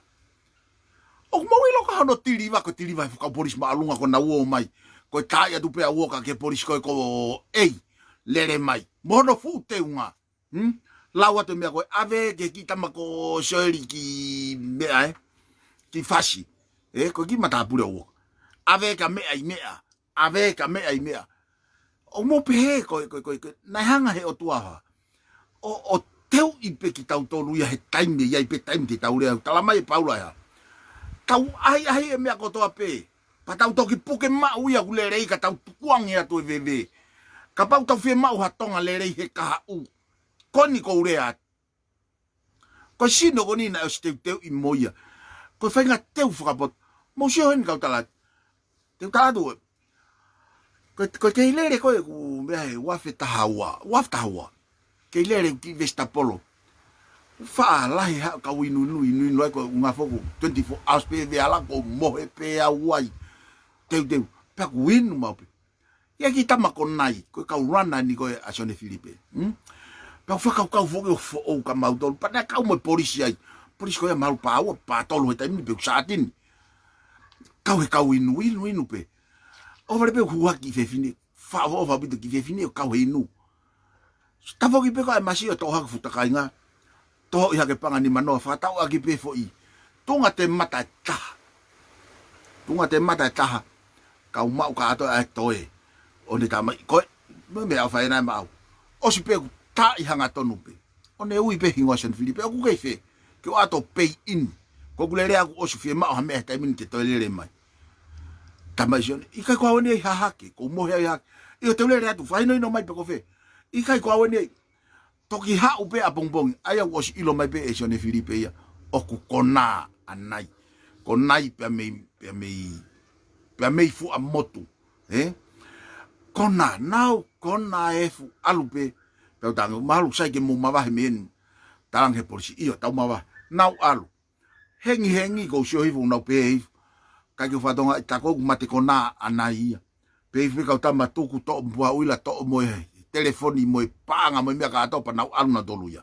A: o mo ilo ko hono tiliva ka polis maalunga ko na wo mai ko taia tu pe a woka ke polis ko lere mai mono fu te unga lawa te me ko ave ke kita mako soeri ki me ki fashi ko ki mata pure wo ave ka me ai mea ave ka me ai mea o mo pe ko na hanga he o tua o teu i pe ki tau tolu ya he time ya i pe time te tau le tala mai paula ya tau ai e me ko to pe pa tau to ki puke ma uia ku le rei ka tau kuang ya to veve ka pau tau fe ma ha tonga le rei he ka u koni ko urea ko sino ko ni na o teu i moia ko fainga teu frapot mo sio hen ka tala teu tala do ko te lere ko ku me wafta hawa ke lere ki vesta polo fa lahi ha ka winu no ko nga foku 24 hours pe ve ala ko mo pe a wai teu pa winu ma pe ya ki tama ko nai ko ka rana ni ko a sone Filipe pa fa ka foku o ka mau tol pa na ka mo polisi ai polisi ko ya mal pa o pa tolo ta mi pe satin ka winu pe over pe hua ki fe fini fa over bi ki fe fini ka winu sta fo ki pe ka masio to ha futa ka nga to ya ke panga ni mano fa ta wa ki pe fo i tunga te mata ta ka uma ka to a to e oni ta mai ko me a fa na ma o si pe ta i hanga tonu pe one ui pe hingo sen Filipe ku ke fe ke o ato pay in ko kulere aku o si fe ma ha me ta min te to le mai tamajon ika kwa woni hahake ko mo ya io te le atu fai no mai pe ko fe ika kwa woni toki ha upe a bongbong aya was ilo mai pe e sone Filipe ya o ku kona anai pe me fu a motu kona efu alupe pe tango malu sai ke mo mava men talang he polisi io tau mava nau alu hengi go sho hivu na pe ka ke fatonga ta ko mate kona anai pe fi ka ta matuku to bua uila to mo telefoni mo panga mo mia ka to pa na alu na doluya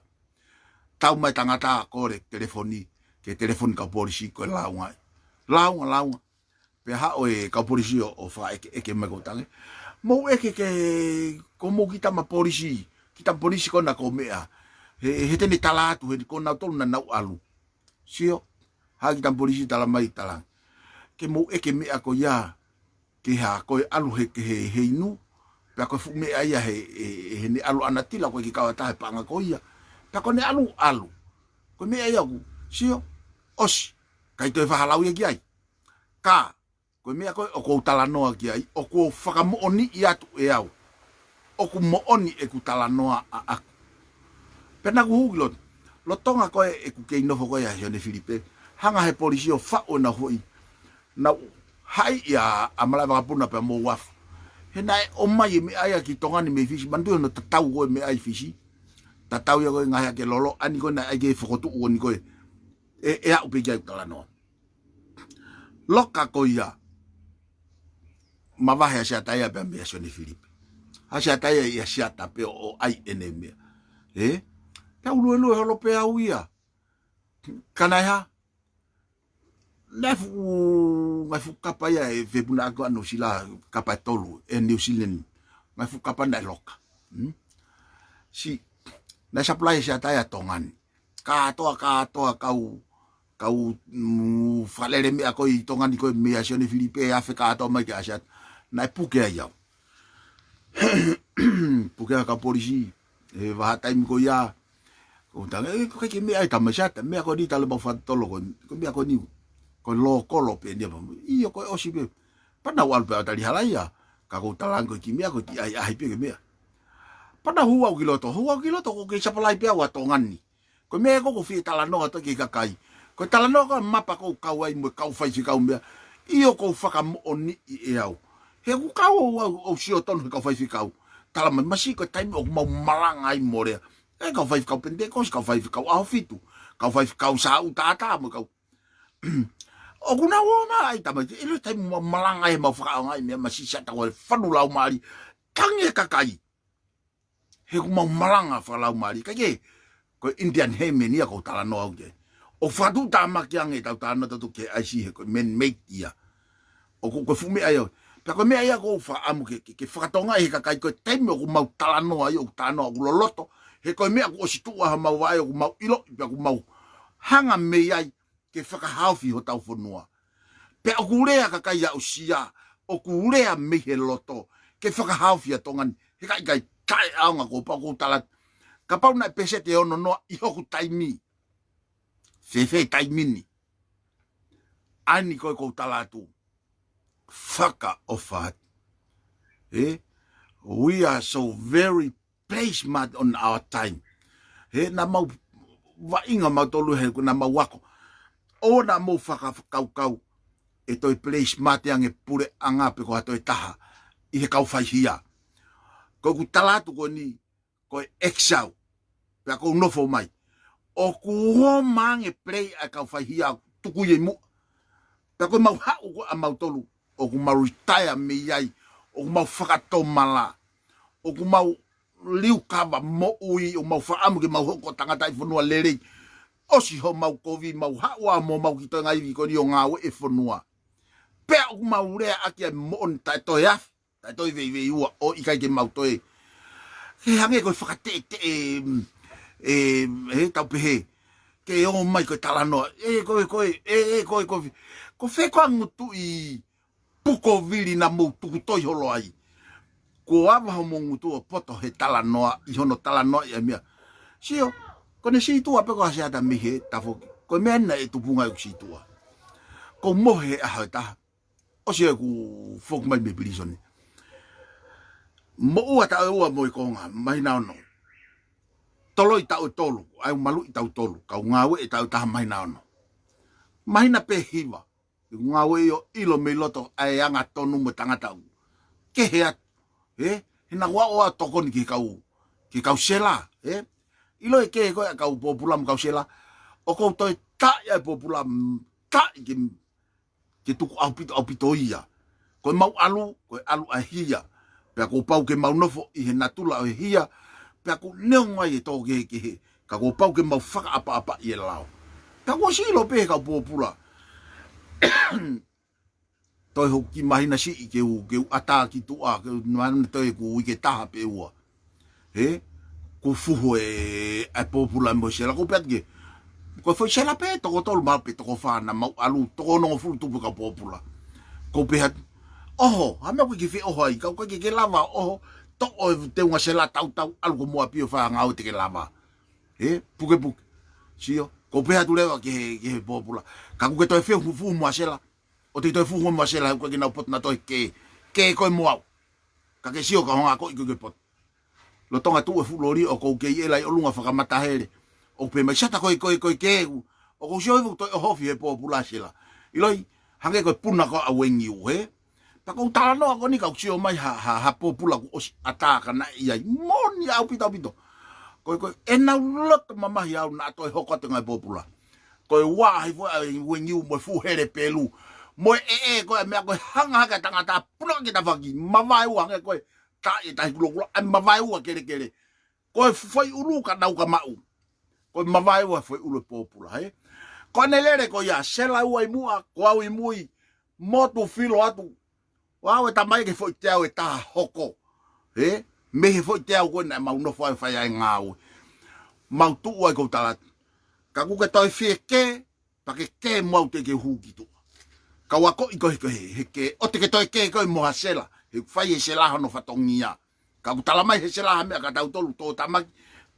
A: tau mai tangata ko re telefoni ke telefoni ka polisi ko launga pe ha o ka polisi o fa ke me ko tange mo ke ko mo kita ma polisi ko na ko mea he tene talatu he ko na to na alu sio ha kita polisi tala mai tala ke mo ke me ako ya ke ha ko alu he inu pa ko fu me ai he ni alu anatila ko ki ka ta pa nga ko ya pa ko ne alu ko me ai aku sio os kai to fa halau ki ai ka ko me ako o ko tala no ki ai o ko FAKAMAAU'ANGA ia tu e au o ku mo oni e ku tala no a aku pena ku huglot lo tonga ko e ku ke no ko ya jone Filipe hanga he polisi o fa o na hoi na hai ya amala va puna pe mo waf he na o mai me ai ki tonga ni me fisi bandu no tatau go me ai fisi tatau ya go nga ke lolo ani go na ai ke fokotu o ni go e a upe ja tala no loka ko ya mava he Asiata ya be me sone Filipe Asiata ya Asiata pe o ai eneme ta ulu holo pe au ia kana ya lefu kapa ya e vebuna ko no sila kapa tolu e New Zealand ngai fukapa na loka si na supply sia taya tongan katoa kau falere me ako I tongan ko me asio ni Filipe Afrika to mai ka sia na puke ya puke ka polisi va time ko ya ko tanga ko ke me ai tamasata me ako di talo ba fatolo ko me ako ni ko lo kolo pe dia io ko osibe pana wal pe tali halaya ka ko talango ki me ako ti ai pe me pana huwa kiloto ko ke supply pe wa tongan ni ko me ko fi talano to ki kakai ko talano ko mapa ko kawai mo kau fai si kau me io ko FAKAMAAU'ANGA I au he ku kau o sio ton ka fai si kau talama masi ko time o mau malanga I more ka fai kau pende ko ka fai kau au fitu ka fai kau sa utata mo kau o kuna wona ai tama ilo time mo malanga I mau FAKAMAAU'ANGA me masi sa ta ko fanula mali kange kakai he ku mau malanga falau mari kage ko Indian heme ni ko tala no au o fatu ta makiang e tau tana to ke ai ko men make ia o ko fumi ayo pa ko me ia ko fa amu ke fakatonga he kakai ko teme ko mau tala no ayo tano ko loloto he ko me ko situa ha mau vai ko mau ilo pa ko mau hanga me ai ke fakahaufi ho tau fonua pe o kurea kakai ya usia o kurea me he loto ke fakahaufi tongan he kai kai aunga ko pa ko tala ka pau na pese te ono no I hoku taimi fe taimini ani ko tala tu FAKAMAAU'ANGA we are so very place mad on our time na mau wa inga mau tolu he na mau wako o na mau kau e toi place mad yang e pure anga pe ko to taha I he kau fai hia ko tala tu ko ni ko exau pe ko no fo mai o ku ho mang e play a ka fa hia tu ku ye mu pe ko mau ha o mau tolu o ku mau retire me yai o ku mau fakato mala o ku mau liu kava mo ui o mau fa amu ke mau ko tangata I fonua lere o si ho mau kovi mau ha wa mo mau ki tanga I ko ni o NGAUE e fonua pe o ku mau re aki mo on ta to ya ta to ve o I ka ke mau to he hange ko fakate tau pehe ke o mai ko talano ko fe ko ngutu I puko vili na mo tu to holo ai ko ava mo ngutu o poto he talano I hono talano ya mia sio ko ne si tu ape ko Asiata mi he tafo ko mena e tu punga ku si tu ko mo he a ta o sio ku fok mai me bilisoni mo ua ta ua mo ko nga mai na no tolo I tau tolu, ai malu I tau tolu, kau NGAUE I tau taha mai na ono. Mahina pe hiwa, NGAUE yo ilo me loto ai anga tonu mo tangata u. Ke hea, hina wa oa tokoni ki kau sela, ilo e ke koe kau POPULA mo kau sela, o kou toi ta ia POPULA ta ke tuku au pito ia. Koe mau alu a hia, pea kou pau ke mau nofo I he natula o hia, pea ko neonga I to ke ka ko pau ke mau faka apa I lao ka ko silo pe ka POPULA toi ho ki mahina si ke u ata ki tu a ke man toi ku ke taha pe ua ko fuho a POPULA mo sela ko pet ke ko foi sela pe to ko tol ma pe to ko fa na mau alu to ko no fu tu ka POPULA ko pe hat oho ha me ko ki fe oho ai ka ko ke lava oho to o te unga sela tau algo mo apio fa NGAUE te ke lava puke sio ko pe atu lewa ke POPULA ka ku ke to fe fu mo sela o te to fu mo sela ko ke na pot na to ke ko mo ka ke sio ka honga ko ke pot lo tonga tu fu lori o ko ke ela o lunga whakamata hele o pe mai sata ko ke o ko sio to ho fi POPULA sela iloi hange ko puna ko awengi pa ko talano ko ni ka sio mai ha POPULA ko ataka na ia moni au pito ko ena lot mama ya na to hoko te ngai POPULA ko wa fo when you mo fu hele pelu mo ko me ko hanga ka tangata puna kita faki mama wa ko ta ita gulo mama wa kere ko foi uru ka dau ka mau ko mama wa foi uru POPULA ko nelere ko ya sela wa imua ko au imui moto filo atu wa ta mai ke foi te au ta hoko me he foi te au na mau no fai ai ngau mau tu ai ko talat ka ku ke toi fie ke pa ke mau te ke hu ki tu ka wa ko iko he ke o te ke toi ke ko mo hasela he fai e sela no fatongia ka ku tala mai he sela me ka tau tolu to ta ma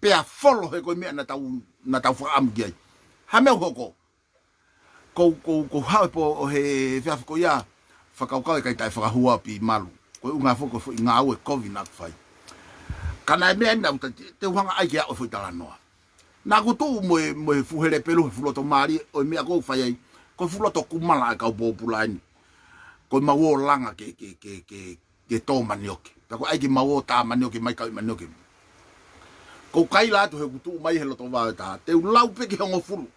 A: pe a folo he ko me na tau fa am gi ha me hoko ko ha po he fa ko ya fa ka ka tai fa hua pi malu ko unga foko fo NGAUE covid na fai kana me na te wanga ai ke o fo tala no na ku tu mo fu hele pelu fu loto mari o me ko fai ai ko fu loto kumala ka POPULA ni ko ma wo langa ke to manioke ta ko ai ki ma wo ta manioke mai ka manioke ko kai la to he ku tu mai he loto va ta te lau pe ke ngo fulu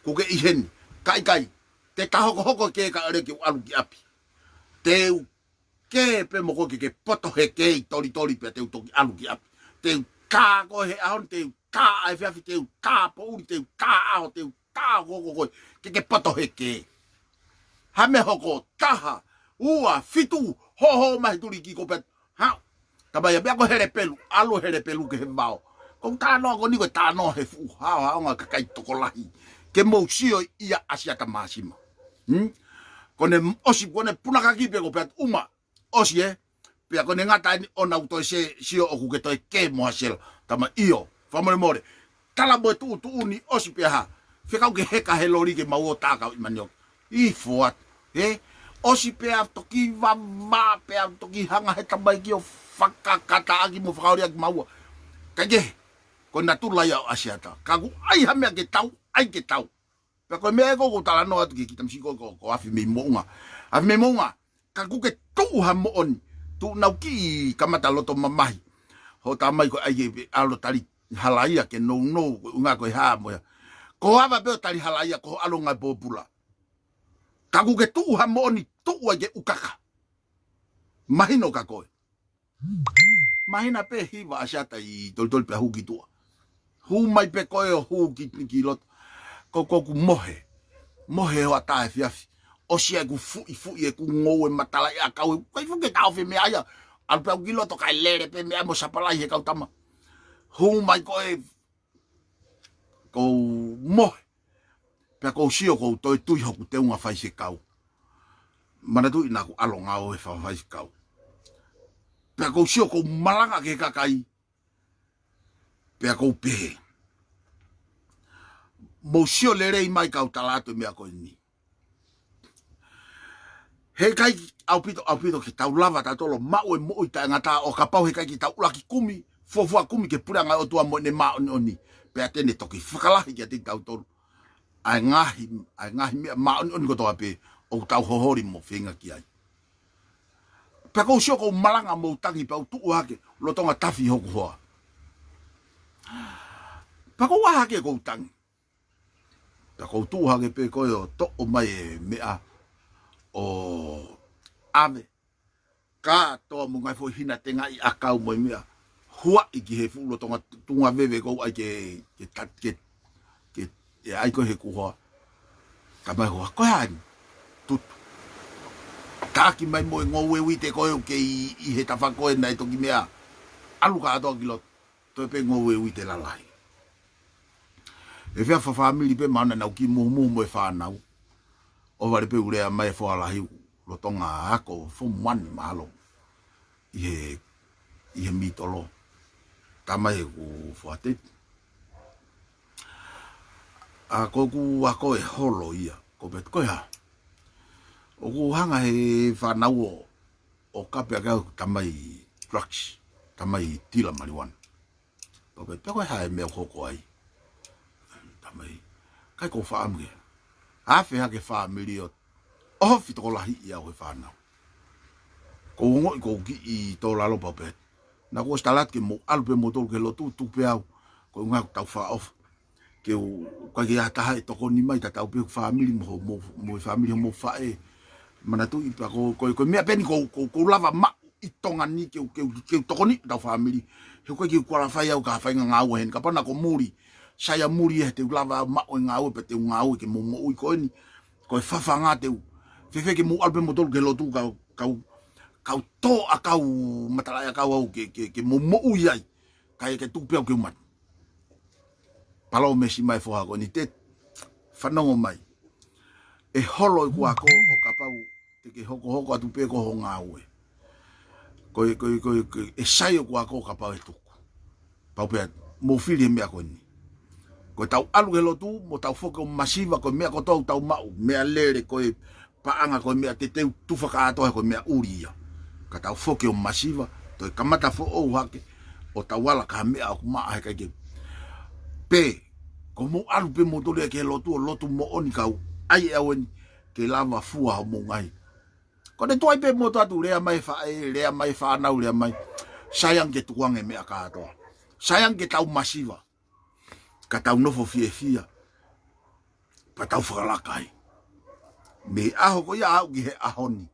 A: ko ke ihen kai te ka hoko ke ka re ki alu ki api te ke pe mo ko ke poto he ke tori pe te to alu ki api te ka ko he ahon te ka ai fa te ka po uri te ka a te ka ko ke poto he ke ha me hoko taha ua fitu ho mai turi ki ko pe ha ta ba ya ko here pelu alu here pelu ke bao ko ta no ko ni ko ta no he fu ha nga ka kai to ko lahi Kemou sio ia Asiata Masima kone osi kone puna ka ki pe ko pe uma osi pe kone ngata ni ona uto se sio o ku ke to ke mo hasel tama io famole more tala bo tu ni osi pe ha fe ka ke heka helori ke mau ta ka manio I fuat osi pe a to ki va pe a to ki hanga he tabai ki o fakakata agi mo fakauri agi mau ka ge ko natula ya Asiata ka ku ai ha me ke tau ai ke tau pe ko me ko tala no atu ki tam siko ko afimeimo'unga ka ku ke tu ha mo on tu na ki kamata loto mamai ho ta mai ko ai ke alo tali halaia ke no unga ko ha mo ko ava be tali halaia ko alo nga POPULA ka ku ke tu ha mo ni tu ai ke ukaka mahino ka ko mahina pe hiva Asiata I tol pe hu ki tu hu mai pe ko hu ki lot ko ku mohe o ata fiafi o sia ku fu e ku ngoe matala ya ka ko fu ke ka fe me aya al pe ki loto ka lere pe me mo sapala he ka tama hu mai ko mohe pe ko sio ko to tu ho ku te unha fai se kau mana tu ina ku alonga o fa fai se kau pe ko sio ko malanga ke ka kai pe ko pe mo sio lere mai ka utalato me ko ni he kai au pito ki tau lava ta tolo mau e mo ita ngata o ka pau he kai ki tau la ki kumi fo kumi ke puranga o tua mo ne ma oni pe atene toki fakala ki ati tau tolo ai ngahi ma oni ko to ape o tau hohori mo finga ki ai pe ko sio ko malanga mo tangi pa tu OHAKE lo tonga tafi ho ko pa ko OHAKE ko tangi ta ko tu OHAKE pe ko to o mai mea o ave ka to mo ngai fo hina tenga I akau mo mea hua I ki he fu lo tonga tunga veve ko ai ke ai ko he ku ho ka mai ho ko han tu ka ki mai mo ngowe wi te ko ke I he tafa ko nai to ki mea alu ka to ki lo to pe ngowe wi te la lai e vea fa family pe mana na ki mo fa na o vale pe ure mai fo ala hi lo tonga ako fo man malo I he mitolo tamai ku fo ate a ko ku ako e holo ia ko bet ko ya o ku hanga he fa na o kapia ka tamai drugs tamai tila marijuana ko bet ko ha me ko ai tamai kai ko fa amge afe ha ke family o fito ko lahi ia o fa na ko ngo ko ki I to la lo papet na ko stalat ke mo alpe motor ke lo tu pe au ko nga tau fa off ke o ka ya ta to ko ni mai ta tau pe family mo family mo fa mana tu I pa ko me pen ko lava ma I tonga ni ke to ko ni ta family he ko ki ko la fa ya ka fa NGAUE hen ka pa na ko muri saya muri te lava ma o NGAUE pe te NGAUE ke mo ko ni ko fa nga te fe ke mo alpe motor ke lo tu ka kau to akau matala akau au ke momo yai kai ke tu pia ke mat palo mesi mai fo ko ni te Fanongo mai e holo ku ako o kapau te ke hoko atu pe ko NGAUE ko e sai ku ako kapau e tu pau pe mo fili me ako ni ko tau alu helo tu mo tau foko masiva ko me ko tau mau me alere ko paanga ko me te tu faka to ko me uria ka tau foko masiva to kamata fo OHAKE o tawala ka me aku ma ai ka ke pe como alu pe mo tole ke lotu mo oni kau ai awen ke lava fua mo ngai ko de toi pe mo tu le mai fa na le mai sayang ke tuang e me aka to sayang ke tau masiva ka tau no fo fia pa tau fala kai me aho ko ya au ki he ahoni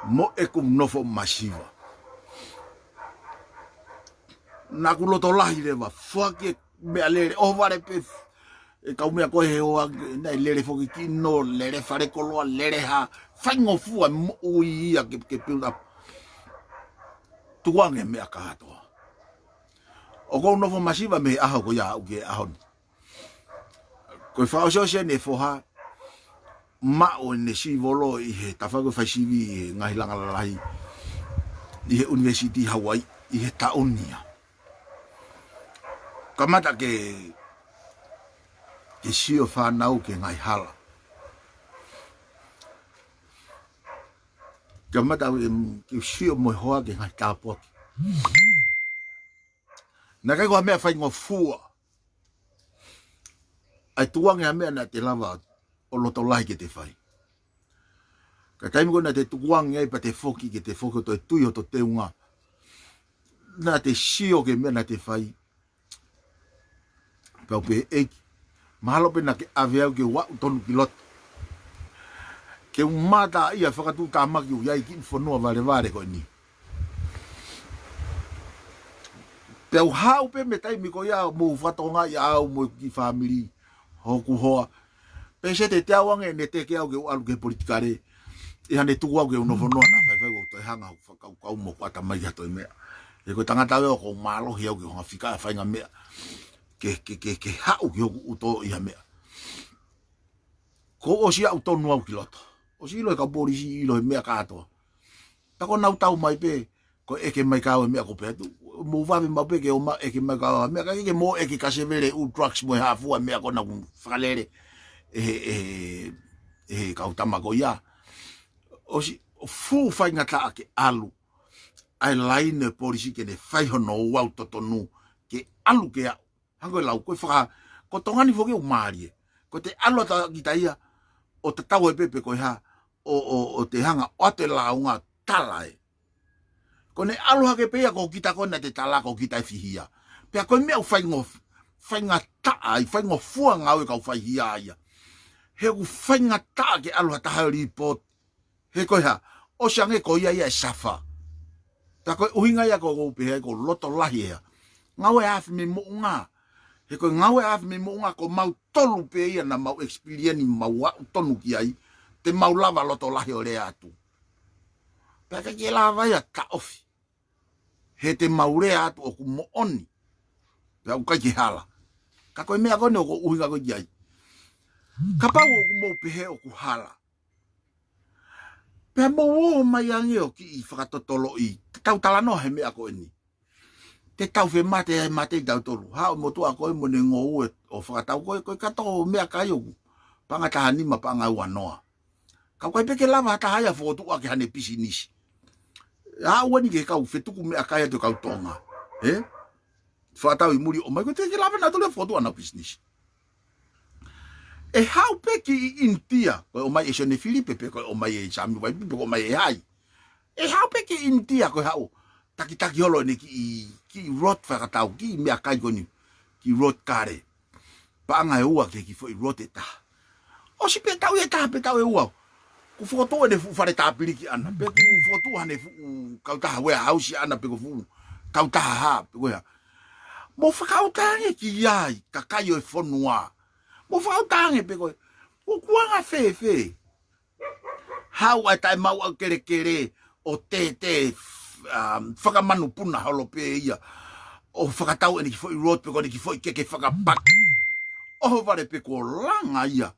A: mo e kum no fo masiva na ku loto lahi le va fuake me alere o vare pe e kau me ko he o na lere fo ki no lere fare ko lo lere ha fango fu o ia ke build up tuang e me aka to o ko no fo masiva me aho ko ya au ki ahon ko fa o se ne fo ha ma o ne si volo i he tafa ko fa si vi ngai langa lahi i he university Hawaii i he taonia kamata ke sio fa nau ke ngai hala kamata ke sio mo hoa ke ngai tapo na kai ko me fa ngofua ai tuang e me na te lava o loto lahi ke te fai ka taimi ko na te tuang e pa te foki ke te foki to tui o to te unga na te sio ke me na te fai pa pe e mahalo pe na ke aviau ke wa tonu pilot ke mata ia fakatu tamaki u ia ki fono vale ko ni pe hau pe me taimi ko ia mo fatonga ia mo ki family hoku hoa pe se te awang e ne te ke au ke alu ke politikare e hane tu au ke no fono na fa go to hanga ka mo kwata mai to me e ko tanga tawe ko malo hi au ke ho fika fa nga me ke hau ke o to ia me ko o si au to no au kiloto o si lo ka polisi lo me ka to ta ko na tau mai pe ko e ke mai ka o me ko pe tu mo va me pe ke o ma e ke mai ka me ka ke mo e ke ka se vele u trucks mo ha fu me ko na falere ka utama ko ya o si fu fa ngata ke alu ai line polisi ke ne fai hono wa to tonu ke alu ke hango lau ko fa ko tongani fo ke o mari ko te alu ta gitaia o te tau e pepe ko ha o te hanga o te launga talae ko ne alu ha ke pe ko kita ko na te tala ko kita fihia pe ko me o fai ngata ai fai ngo fu ngau ka fai hia ia he ku fai ngata ke alu ta ha report he ko ha o shange ko ia safa ta ko uhinga ya ko pe ko loto lahi ya ngau e afimeimo'unga he ko ngau e afimeimo'unga ko mau tolu pe ia na mau experience mau tonu ki ai te mau lava loto lahi o le atu pe ke lava ya ka ofi he te mau le atu o ku mo oni pe u ka ki hala ka ko me ko no ko uhinga ko ai ka pa o ku mo pe he o ku hala pe mo o mai ange o ki fakatotolo i tau talano he me ako ni te tau fe mate tau tolu ha mo tu ako mo ne NGAUE o fakatau ko ka to me aka yo panga tahani ma panga wanoa ka ko pe ke lava ta haya fo tu ake hane pisinisi ha woni ke ka u fetu ku me aka ya to ka tonga fatau i muri o mai ko te ke lava na to le fo tu ana pisinisi e hau pe ki intia ko o mai e sone Filipe pe ko o mai e sami vai pe ko mai e hai e hau pe ki intia ko hau taki holo ni ki rot fakatau ki me akai ko ni ki rot kare pa nga e ua ke ki foi rot eta o si pe tau e ua ku foto e fu fare ta piliki ana pe ku foto ane fu ka ta we house ana pe ko fu ka ta ha pe ko mo fakauta ki ai ka kaio e fonua mo faltange pe ko o kuanga fe hau ai tai mau kere o te whakamanu puna holo pe ia o whakatau e ni ki fo i road pe ko ni ki fo i keke whakapak o vare pe ko langa ia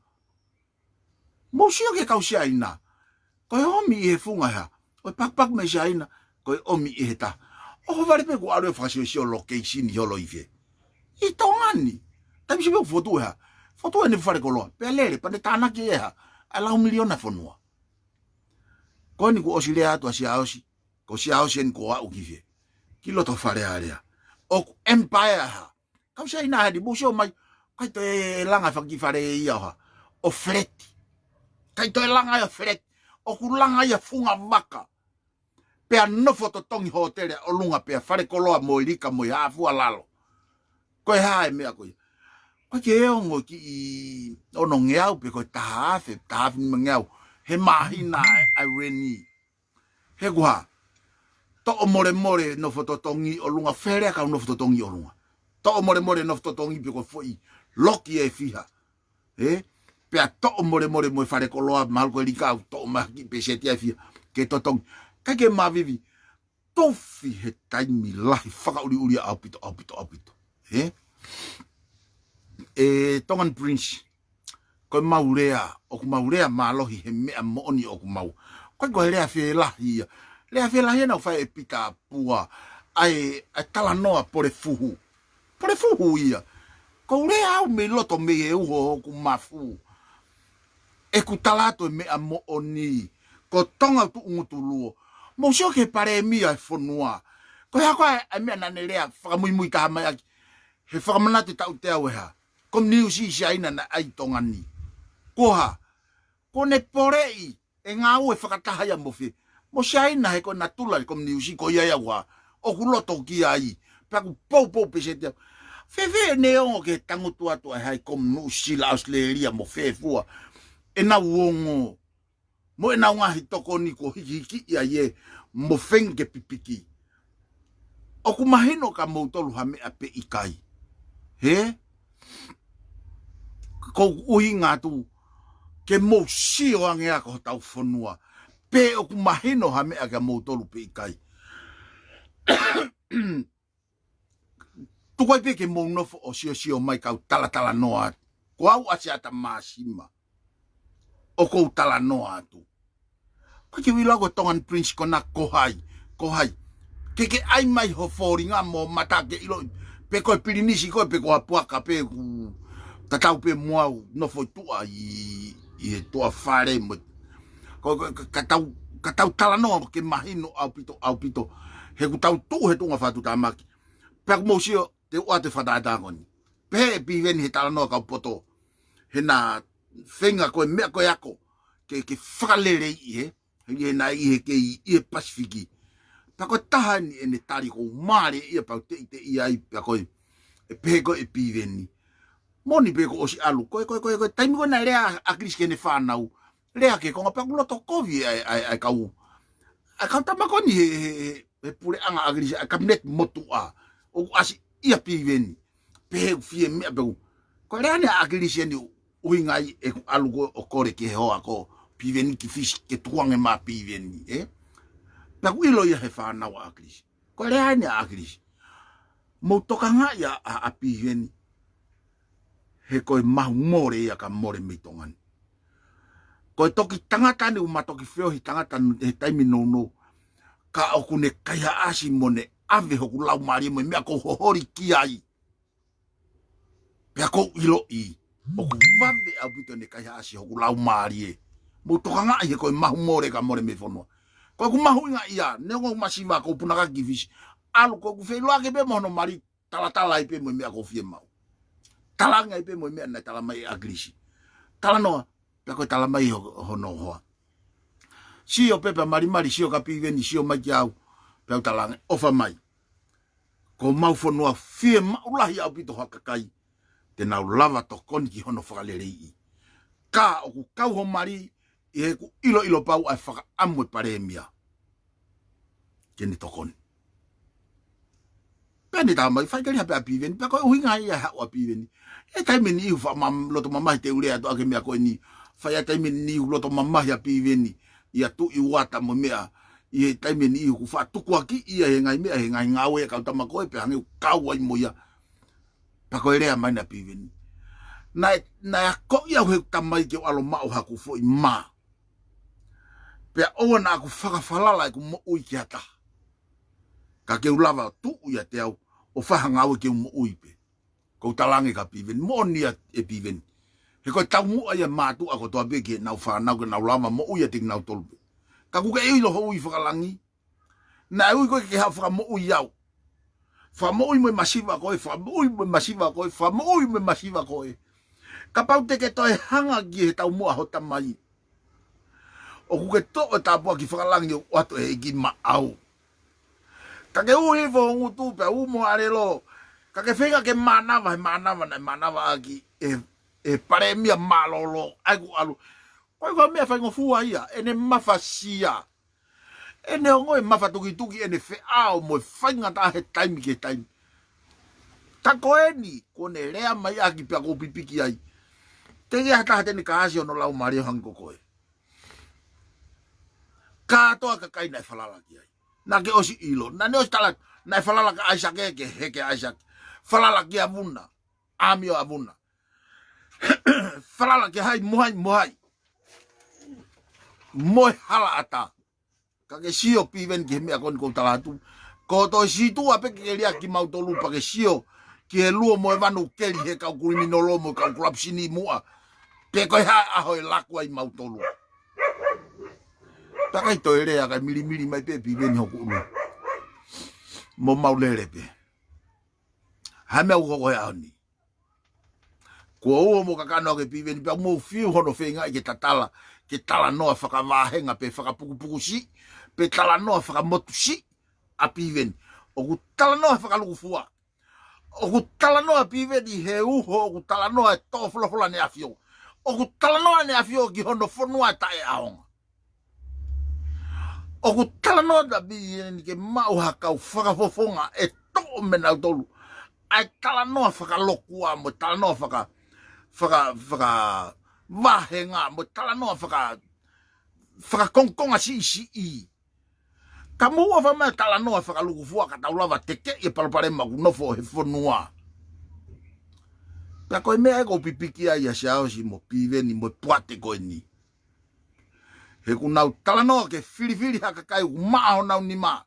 A: mo sio ke kausia ina ko omi e funga ha o pak me jaina ko omi e ta o vare pe ko aro fasio location holo ife i tongani tam si be foto ha foto e ni fare ko lo pe lele pa ne tana ki e ha ala 1 miliona fonua ko ni ko osilea to asia osi ko sia osi en ko au kife kilo to fare area o empire ha kausia ina di busho mai kai to langa faki fare ia ha o fret kai to langa ya fret o kulanga ya funga maka pe no foto tongi hotel o lunga pe fare koloa moirika mo ya fu alalo ko ha me ko ko ke ongo ki ono ngeau pe ko tafe ngau he mahina ireni he gua to more no foto tongi o lunga fere ka no foto tongi o lunga to more no foto tongi pe ko foi loki e fiha pe to more mo fare koloa mal ko lika to ma ki pe setia fiha ke to tong ka ke ma vivi tofi he taimi lahi faka uri apito tongan prince ko maurea o ku maurea malohi he me amoni o ku mau ko lea fe lahi na fa e pita pua ai tala noa por fuhu ia ko lea au me loto me e uho ku mafu e ku talato me amoni ko tonga tu ngutuluo mo sio ke pare mia fonua ko ya ko a me na lea fa muy ka mai he fa manati ta utea weha kom niu si ina na ai tongani koha kone porei e NGAUE whakataha ia mofe mo ina he ko natula kom niu si ko ia wa o kuloto ki ai pa ku pou pesete fe ne o ke tangutu atu ai kom nu si la Australia mo fe fua e na wongo mo e na nga hitoko ni ko hiki ia ye mo fenge pipiki o ku mahino ka mo tolu hame ape ikai he ko uhinga tu ke mo si o angea ko tau fonua pe o ku mahino hame aga mo tolu pe ikai tu koi pe ke mo nofo o sio mai kau tala noa ko au Asiata Masima o ko tala noa tu ko ke wila ko tongan prince ko na kohai ke ai mai ho foringa mo mata ke ilo pe ko pirinisi ko pe ko apuaka pe tatau pe moau no foi tua i tua fare mo ko katau tala no ke mahino au pito he ku tau tu he tunga fatu tamaki pe mo sio te o te fata ngoni pe ven he tala no ka poto he na fenga ko me ko yako ke falere i he na i ke i pasifiki pa ko tahani ene tari ko mare i pa te i ai pa ko pe ko e piveni moni pe ko osi alu ko taimi ko na lea akris ke ne fanau lea ke ko pa ko to kovi ai kau tama ko ni he pure anga akris cabinet motua o asi ia piveni pe fie me pe ko lea ne akris ni uingai e alu ko o kore ke ho ako piveni ki fish ke tuange ma piveni pa ku ilo ia he fanau akris ko lea ne akris mo tokanga ia a piveni he koe mahu more ia ka more meitongan. Koe toki tangata ni umatoki feo hi tangata he taimi no ka oku ne kaya asi mone ave hoku lau maari mo mea ko hohori ki ai. Pea ko ilo i. Oku vave au pito ne kaya asi hoku lau maari e. Mo toka nga he koe mahu more ka more meifonua. Koe ku Mahu'Inga ia, neongo masiva ko punaka kifisi. Alu ko ku feilua ke be mohono mari tala ipe mo mea ko fie mau. Talanga ipe mo mea na talamai agrisi. Talanoa, pe koe talamai hono hoa. Sio pepe marimari, sio kapiveni, sio maki au. Pe au talanga, ofa mai. Ko mau fonua fie maulahi au pito hakakai. Te nau lava to koni ki hono whakalerei. Ka o ku kau ho mari, i he ku ilo pau ai whaka amwe paremia. Keni to koni. Pene tamai, whaikari hape apiveni, pe koe uhinga ia hao apiveni. E taimeni iu loto mamahi te urea to ake mea koe ni. Whai a taimeni iu loto mamahi apiveni. Ia tu i wata mo mea. I taime ni ku fa tuku aki ia he ngai mea he ngai ngawe ka tama koe pe hange kau ai moia. Pa koe rea mai na piveni. Na ko ia he tamai ke alo mau haku fo i ma. Pe o na ku whakawhalala ku mo ui ki ata. Ka ke ulava tu ia te au o whahangawe ke mo ui pe. Ko talange ka piveni. Mo nia e piveni. He koe tau mua ia mātu ako toa beke nau whanau ke nau lama mo ui a ting nau tolpe. Ka kuke e ilo ho ui whakalangi. Na ui koe ke hao whaka mo ui au. Wha mo ui mo masiva koe, wha mo ui mo masiva koe, wha mo ui mo masiva koe. Ka pau te ke toi hanga ki he tau mua hota mai. O kuke to'o tāpua ki whakalangi o ato e ki ma au. Ka ke ui fo ngutu pe umo arelo. Ka ke whenga ke manawa he manawa aki e paremia malolo. Aiku alu. Koe kwa mea whaingo fua ia, ene mawhasia. Ene ongo e mawhatuki ene wheao mo whainga ta he taimi ke taimi. Ta koe ni, kone rea mai aki pia ko pipiki ai. Tege hata hate ni kaasi ono lau mario hanko koe. Katoa ka kai nai whalalaki ai. Na ke osi ilo, na ne osi talat, nai whalalaka aisake ke heke aisake. Whalalaki avuna, amio avuna. Whalalaki hai mohai. Moi hala ata. Kake sio piven ki mea kon ko talatu. Ko to situ ape ke lia ki mautolu pa ke sio ki he luo mo vanu keli he ka kuliminolo mo ka kulapsini mua. Pe ko ha ahoi lakwa i mautolu. Takai to ere ka mili mai pe piven ho ku. Mo maulere pe. Ha me ko ko ya ni. Ko o mo ka kano ke piven pe mo fiu hono fenga ke tatala. Ke tala noa whakavahenga pe whakapukupuku si, pe tala noa whakamotu si, a piven. O ku tala noa whakaluku fua. O ku tala noa piven i he uho, o ku tala noa e tō whulawhula ne awhio. O ku tala noa ne awhio ki hono whanua e tae aonga. O ku tala noa da bieni ke mauhakau whakafofonga e tō menau tolu. Ai tala noa whakalokua mo tala noa wahenga mo tala noa whaka kongkonga si i. Ka mua whamea tala noa whakaluku fua ka taulawa teke i palapare maku nofo he whanua. Pea koe mea eko pipiki ai a siao si mo piveni mo puate koe ni. He ku nau tala noa ke whiriwhiri haka kai ku maaho nau ni maa.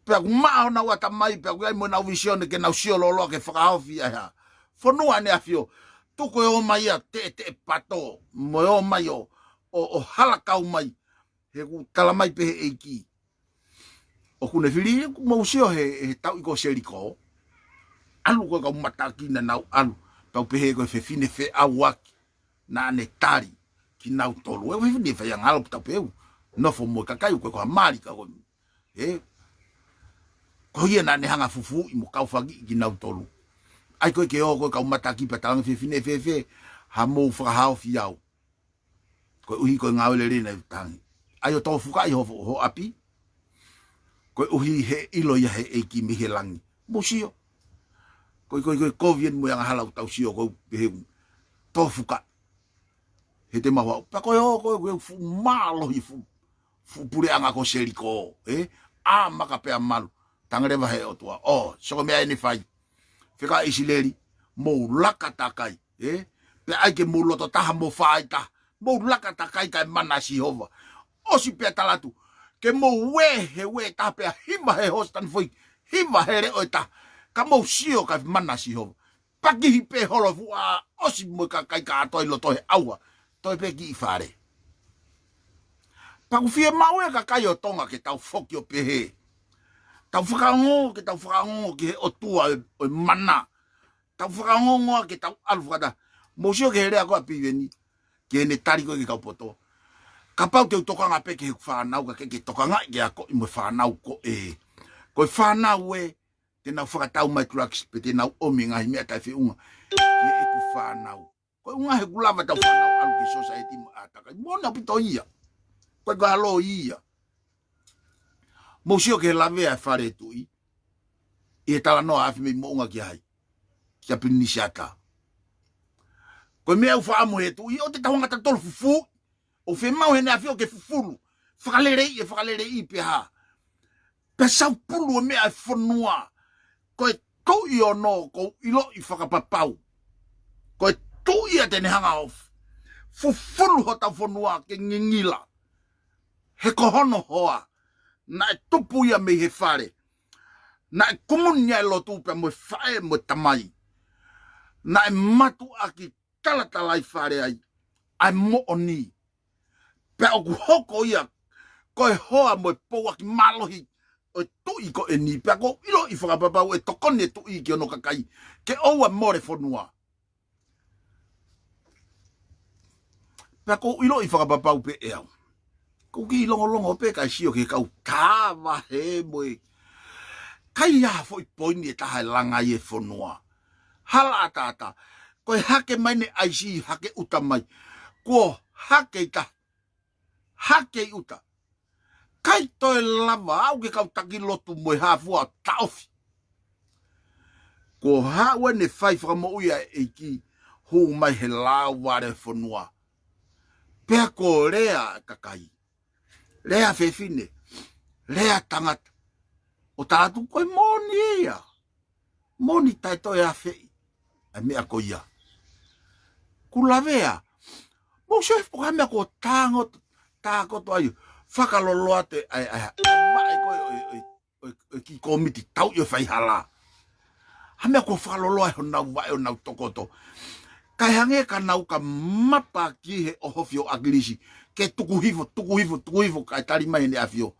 A: Pea ku maaho nau atamai pea ku ai mo nau visione ke nau sio lolo ke whakahofi ai ha. Whanua ne awhio. Tuko e o mai a te pato, mo e o mai o halakau mai, he ku talamai pehe eiki. O kune whiri, mo usio he tau iko seriko, alu koe kau mataki na nau alu, tau pehe koe whine whe awaki, na ane tari, ki nau tolu. E whine whe yang alo tau pehu, nofo mo kakai koe koe mari ka koe. Ko hia na ane hanga fufu i mo kau whagi ki nau tolu. Ai koe ke o koe kau mataki pa talanga whine ha mou whakahao fiau. Koe uhi koe ngāwele rena i tangi. Ai o tō whukai ho api. Koe uhi he ilo ia he eiki mihe langi. Mo sio. Koe kovien mo yanga halau tau sio koe pehe tō whuka. He te mahua. Pa koe o koe fu malo hi fu pure anga ko seriko. A maka pea malu. Tangarewa he o tua. O, soko mea ene whai. Whika isileri, mou laka takai, pe aike mou loto taha mou whaita, mou laka takai kai mana si hova. Osi pia talatu, ke mou we taha pia hima he hostan fui, hima he reo ta, ka mou sio kai mana si hova. Pakihi pe holo fua, osi mou ka kai ka atoi lo tohe aua, toi pe ki i whare. Paku fie maue ka kai o tonga ke tau whoki o pehe. Tau whakango ke tau whakango ke he otua o mana. Tau whakango ke tau alu whakata. Mosio ke he rea koa piveni. Ke ne tariko ke kaupoto. Ka pau te utokanga pe ke he whanau ka ke tokanga ke ako i mo whanau ko e. Ko whanau e te nau whakatau mai traks pe te nau ominga hi mea tai whiunga. Ke e ku whanau. Ko unga he kulava tau whanau alu ki society mo ataka. Mona pito ia. Ko ka halo ia. Mosio ke lave a whare tui. E tala noa afimeimo'unga ki hai. Kia pinisiata. Koe mea uwha amu he tui. O te tawanga ta tolu fufu. O whe mau he ne awhio ke fufuru. whakalere i pe ha. Pe sau pulu me ai whanua. Koe tui o no, ko ilo i whakapapau. Koe tui a tene hanga of. Fufulu ho tau whanua ke ngingila. He kohono hoa. Na e tupu ia me he whare. Na e kumunia e lotu pe mo whae mo tamai. Na e matu aki talatala i whare ai. Ai mo oni. Pe oku hoko ia. Koe hoa mo e pou aki malohi. O tui ko e ni. Pe ko ilo i whakapapau e tokone tui ki ono kakai. Ke oua more whanua. Pe ko ilo i whakapapau pe e au. Ko ki longo pe kai sio ke kau tawa he moe. Kai ia fo i poini e taha langa i e whanua. Hala tata. Koe hake mai ne aisi hake uta mai. Ko hake i ta. Hake i uta. Kai toi lava au ke kau taki lotu moe hafua taofi. Ko hawe ne whai whakamo'uia e ki hu mai he lau ware whanua. Pea ko rea kakai. Rea whewhine. Rea tangata. O tātu koe moni ia. Moni tai toi a whei. A mea ko ia. Kulavea. Mo se poka mea ko tāngot. Tākoto ai. Whakaloloa te ai mai koe ki komiti tau i whai hala. Hamea ko whakaloloa e honau vai o nau tokoto. Kai hange ka nau ka mapa ki he ohofio agilisi. Ke tuku hifo, kai tari mai ne afio.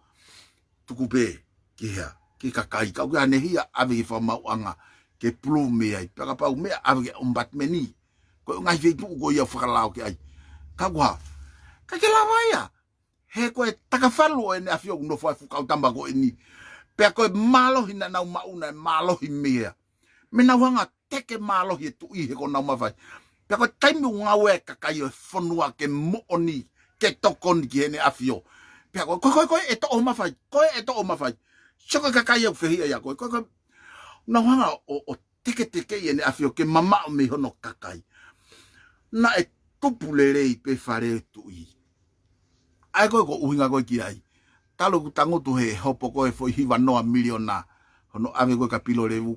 A: Tuku pe, ki hea, ki kakai, kau ki anehia ave ki FAKAMAAU'ANGA, ke plu me ai, paka pau mea ave ki ombat meni. Koe ngai fei tuku ko ia whakalao ki ai. Kau ha, kai ke lawa ia. He koe takawhalu e ne afio no fai fukau tamba ko eni. Pea koe malohi na nau mauna e malohi mea. Me nau hanga teke malohi e tui he ko nau mawhai. Pea koe taimi ngawe kakai o whanua ke mooni. Ke tokon ki hene afio. Pea koe e to o mawhai. Koe e to o mawhai. Soko kakai au whehia ia koe. Koe nau hanga o teke i hene afio ke mamao me hono kakai. Na e tupulere pe whare tui. Ai koe ko uhinga koe ki ai. Talo ku tangotu he hopo koe foi hiwa noa miliona. Hono ave koe ka pilo revu.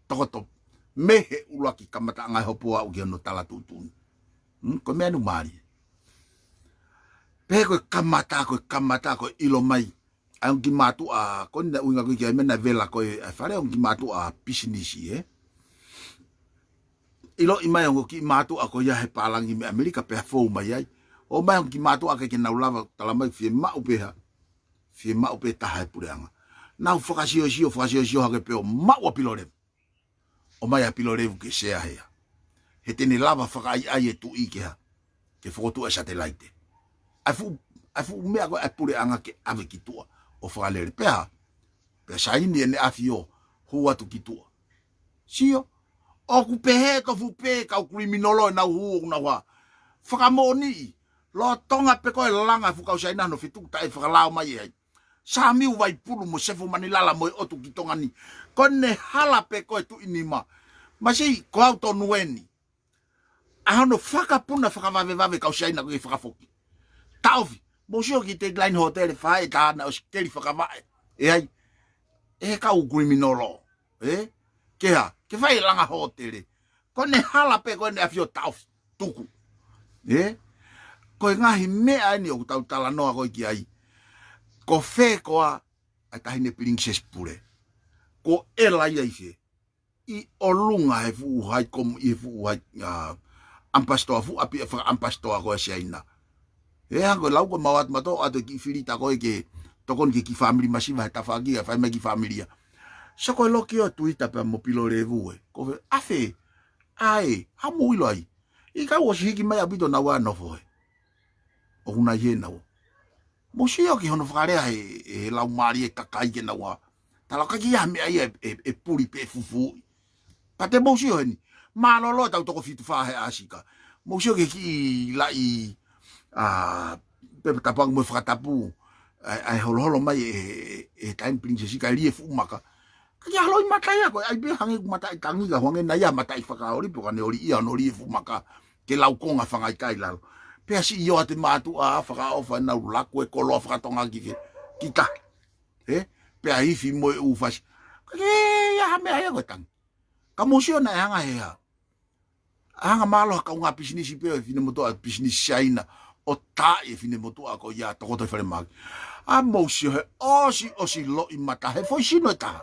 A: Tokoto. Mehe ulaki kamata angai hopo au ki hono tala tutuni. Koe mea nu maari. Pe koe kamata koe ilo mai. Ai onki matu a. Koe nina uhinga koe ki ai mena vela koe. Ai whare onki matu a pisinisi Ilo imai ongo ki matu a koe he palangi me Amerika pe hafou mai ai. O mai onki matu a ke nau lava talamai fie mau peha. Fie mau pe taha e pureanga. Nau whakasio hake peo mau a pilorevu. O mai a pilorevu ke sea hea. He tene lava whakai ai e tu i ke ha. Ke whakotu e satellite. Ai fu mea koe a pureanga ke ave ki tua. O whakalere peha. Pea saini e ne afio hua tu ki tua. Sio. O ku pehe to fu pe kau kriminolo e nau huu na wa. Whakamoni. Lo tonga pe koe langa fu kau saina no fitu ta e whakalao mai ai. Sa miu vai pulu mo sefu manilala mo otu ki tonga ni. Kone hala pe koe tu inima. Masi ko auto nueni. Ahono whakapuna whakavave kau saina koe whakafoki. Taufi. Mosio ki te line hotel whae tāna o skeri whakavae. E ai. E kau kriminolo. Keha. Ke whai langa hotel. Kone hala pe koe ne afio taufi. Tuku. Koe ngahi mea ni o tau tala noa koe ki ai. Ko whē koa ai tahine princess pure. Ko ela ia ife. I olunga he fu uhai komu i fu uhai ampastoa fu api e whaka ampastoa koe se aina. Koe lau ko mawat mato ato ki whirita koe ke tokon ki family masiva he tawhaki a whaime ki familia. So koe loki o tuita pe mo pilo revu e. Ko whe afe. Ai. Hamu ilo ai. I kau o si hiki mai abito na waa nofo he. O huna ye na o. Mo si o ki hono whakarea he lau maari e kakai ke na waa. Tala kaki ya mea ia e puri pe fufu. Pate mo si o he ni. Malolo tau toko fitu whahe asika. Mo si o ki lai pepe tapang mo whakatapu. Ai holo mai e time princess ka lie fu maka. Kaki haloi matai ako. Ai be hange matai tangiga. Hange na ia matai whakaori. Pokane ori ia no lie fu maka. Ke lau konga whangai kai lalo. Pea si iyo ate matu a whakaofa na ulaku e kolo a whakatonga ki ka. Pea hifi mo e ufasi. Ya hame aia koe tangi. Ka mosio na e hanga hea. Hanga malo haka unga pisinisi peo e fine motoa pisinisi shaina. O ta e fine motoa ko ia tokoto e whare magi. A mosio he osi lo i mata he foi sino e taha.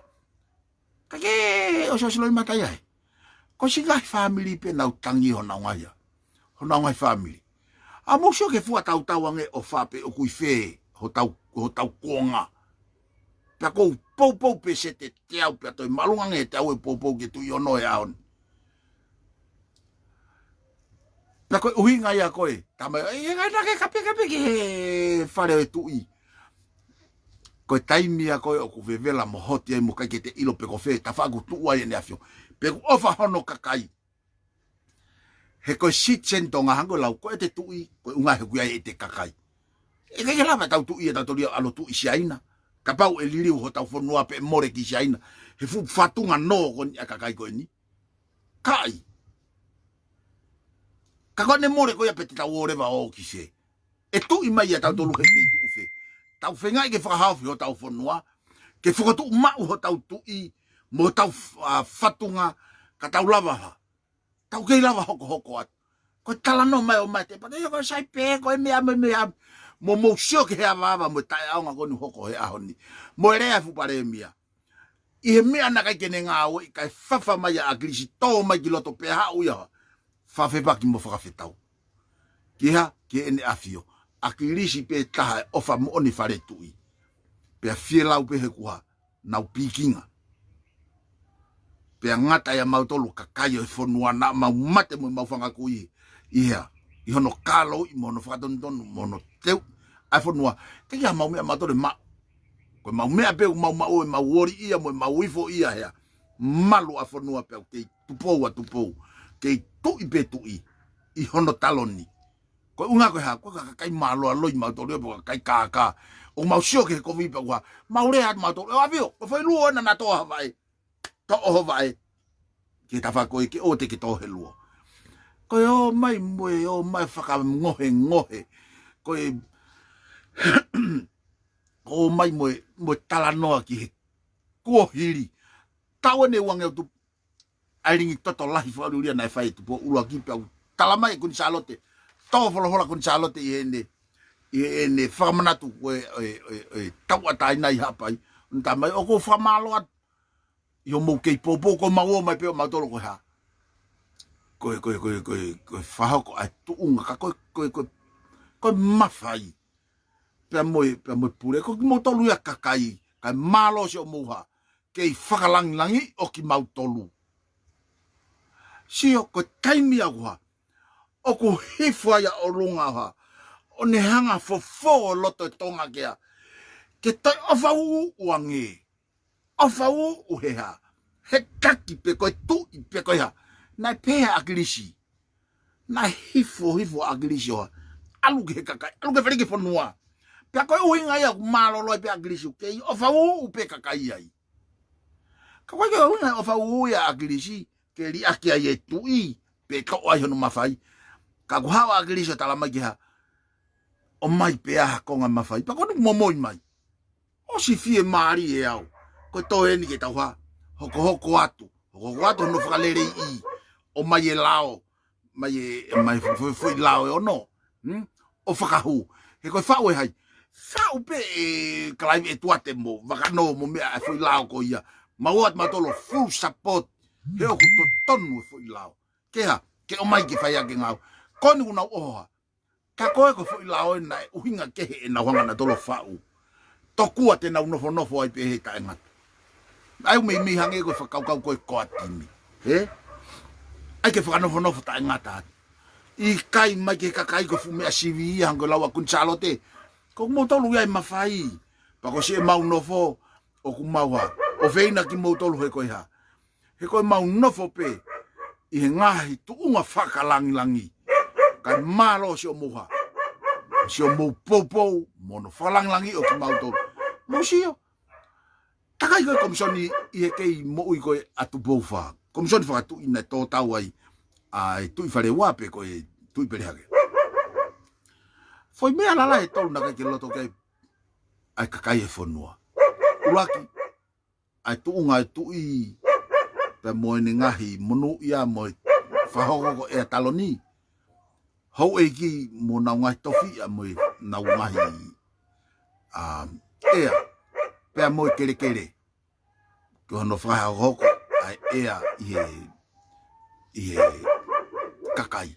A: Kake osi lo i mata ia he. Ko si ngai family pe na utangi hona unga ia. Hona unga family. A mosio ke fua tau ange o whape o kui whee ho tau konga. Pea kou pou pe se te teau pea toi malunga nge te au e pou ke tui ono e aon. Pea koe uhinga ia koe. Tama e ngai kape ke whare e tui. Koe taimia koe o ku vevela mo hoti ai mo kai ke te ilo pe ko whee. Ta whaku tua e ne afio. Pe ku ofa hono kakai. He koe sit sentonga hango lau koe te tui. Koe unga he kuia e te kakai. E kai lava tau tui e tau toria alo tui siaina. Ka pau e liriu ho tau whanua pe more ki siaina. He fu whatunga no koni a kakai koe ni. Kai. Ka koe ne more koe a pe te tau oreva o ki se. E tui mai a tau tolu he kei tu fe. Tau whengai ke whakahawhi ho tau whanua. Ke whakatu mau ho tau tui. Mo tau whatunga. Ka tau lava ha. Tau kei lava hoko atu. Koe tala no mai o mai te. Pato koe sai pe koe mea. Mo sio ke hea wawa mo tae aonga koni hoko he ahoni. Mo rea fupare mia. I he mea na kai kene NGAUE i kai whawha mai a agrisi tō mai ki loto pe hau ia. Whawhepaki mo whakawhetau. Kiha ke ene afio. Agrisi pe taha e ofa mo oni whare tui. Pea whielau pe he kuha. Nau pikinga. Pea ngata ia mautolu kakai o e whanua na mau mate mo mau whangakui. Ia. I hono kalo i mono whakatonu mono teu. Ai whanua. Te kia mau mea matore ma. Koe mau mea peu mau e mau ori ia mo e mau ifo ia hea. Malu a whanua peu kei tupou. Kei tui pe tui. I hono taloni. Koe unga koe ha. Koe kakai malo a loi matore po kakai kaka. O mau sio ke kovi pa kua. Mau rea matore. O avio. Koe whai luo na toa vai. To'o vai. Ke tawha koe ke o te ke tohe luo. Koe o mai moe o mai whaka ngohe. Koe o mai moe tala noa ki he kuohiri. Tau ane wange o tu airingi toto lahi whaururia nai whai tu po ulua ki pe au tala mai kuni salote. Tau wholohola kuni salote i ene whakamanatu koe tau atai nai hapai. Nta mai o ko whamalo atu. I o mou kei popo ko mau mai pe o mautoro koe ha. Koe whahoko ai tuunga ka koe mawhai. Pea moe pure. Koe mautolu ia kakai. Kai malo se o mouha. Kei whakalangilangi o ki mautolu. Sio koe taimi a koha. O ko hifua ia o runga ha. O ne hanga fofo loto e tonga kea. Ke toi ofau uange. Ofau uheha. He kaki pe koe tu i pe koe ha. Nai pēha agrisi. Nai hifo agrisi oa. Alu ke kakai. Alu ke whereke whanua. Pea koe uhinga ia kumalolo pe agrisi. Kei ofa uu pe kakai ai. Ka koe koe uhinga ofa uu ia agrisi. Ke li aki ai e tui. Pe kau ai hono mawhai. Ka kuhawa agrisi o talamai ki ha. O mai pēha hakonga mawhai. Pa koe momoi mai. O si fie maari e au. Koe tohe ni ke tauha. Hoko atu. Hoko atu hono whakalere i. O mai e lao, mai foi lao e ono, o whakahu. He koe whau e hai. Whau pe e kalaivi e tuate mo, wakano mo mea e foi lao ko ia. Mauat matolo full support. He oku to tonu e foi lao. Keha, ke o mai ki whai ake ngau. Koni unau oha. Ka koe ko foi lao e nai uhinga kehe e na wanga na tolo whau. Tokua te nau nofo ai pe he ta engata. Ai mei hange koe whakaukau koe koatimi. He? Ai ke whakanofo ta ngata. I kai mai ke kakai ko fume a sivi hango lawa kun chalote. Ko mo tolu ia mafai. Pa ko se mau nofo o ku maua. O veina ki mo tolu he ko ha. He ko mau nofo pe. I he ngahi tu unga whakalangi. Kai malo se o moha. Se o mo popo mono whalangi o ku mau tolu. Mo sio. Takai koe komisioni i he kei mo ui koe atu bouwha. Komisioni whakatu ina tō tau ai. Ai tui whare wape koe tui perehake. Foi mea lala e tolu na ke loto ke ai kakai e fonua. Ulaki ai tuunga e tui pe moe ni ngahi monu ia moe whahoko e taloni. Hau e ki mo na ngai tofi a moe na ngahi ea pe moe kere kere. Ke hono whahoko ai ea ie kakai.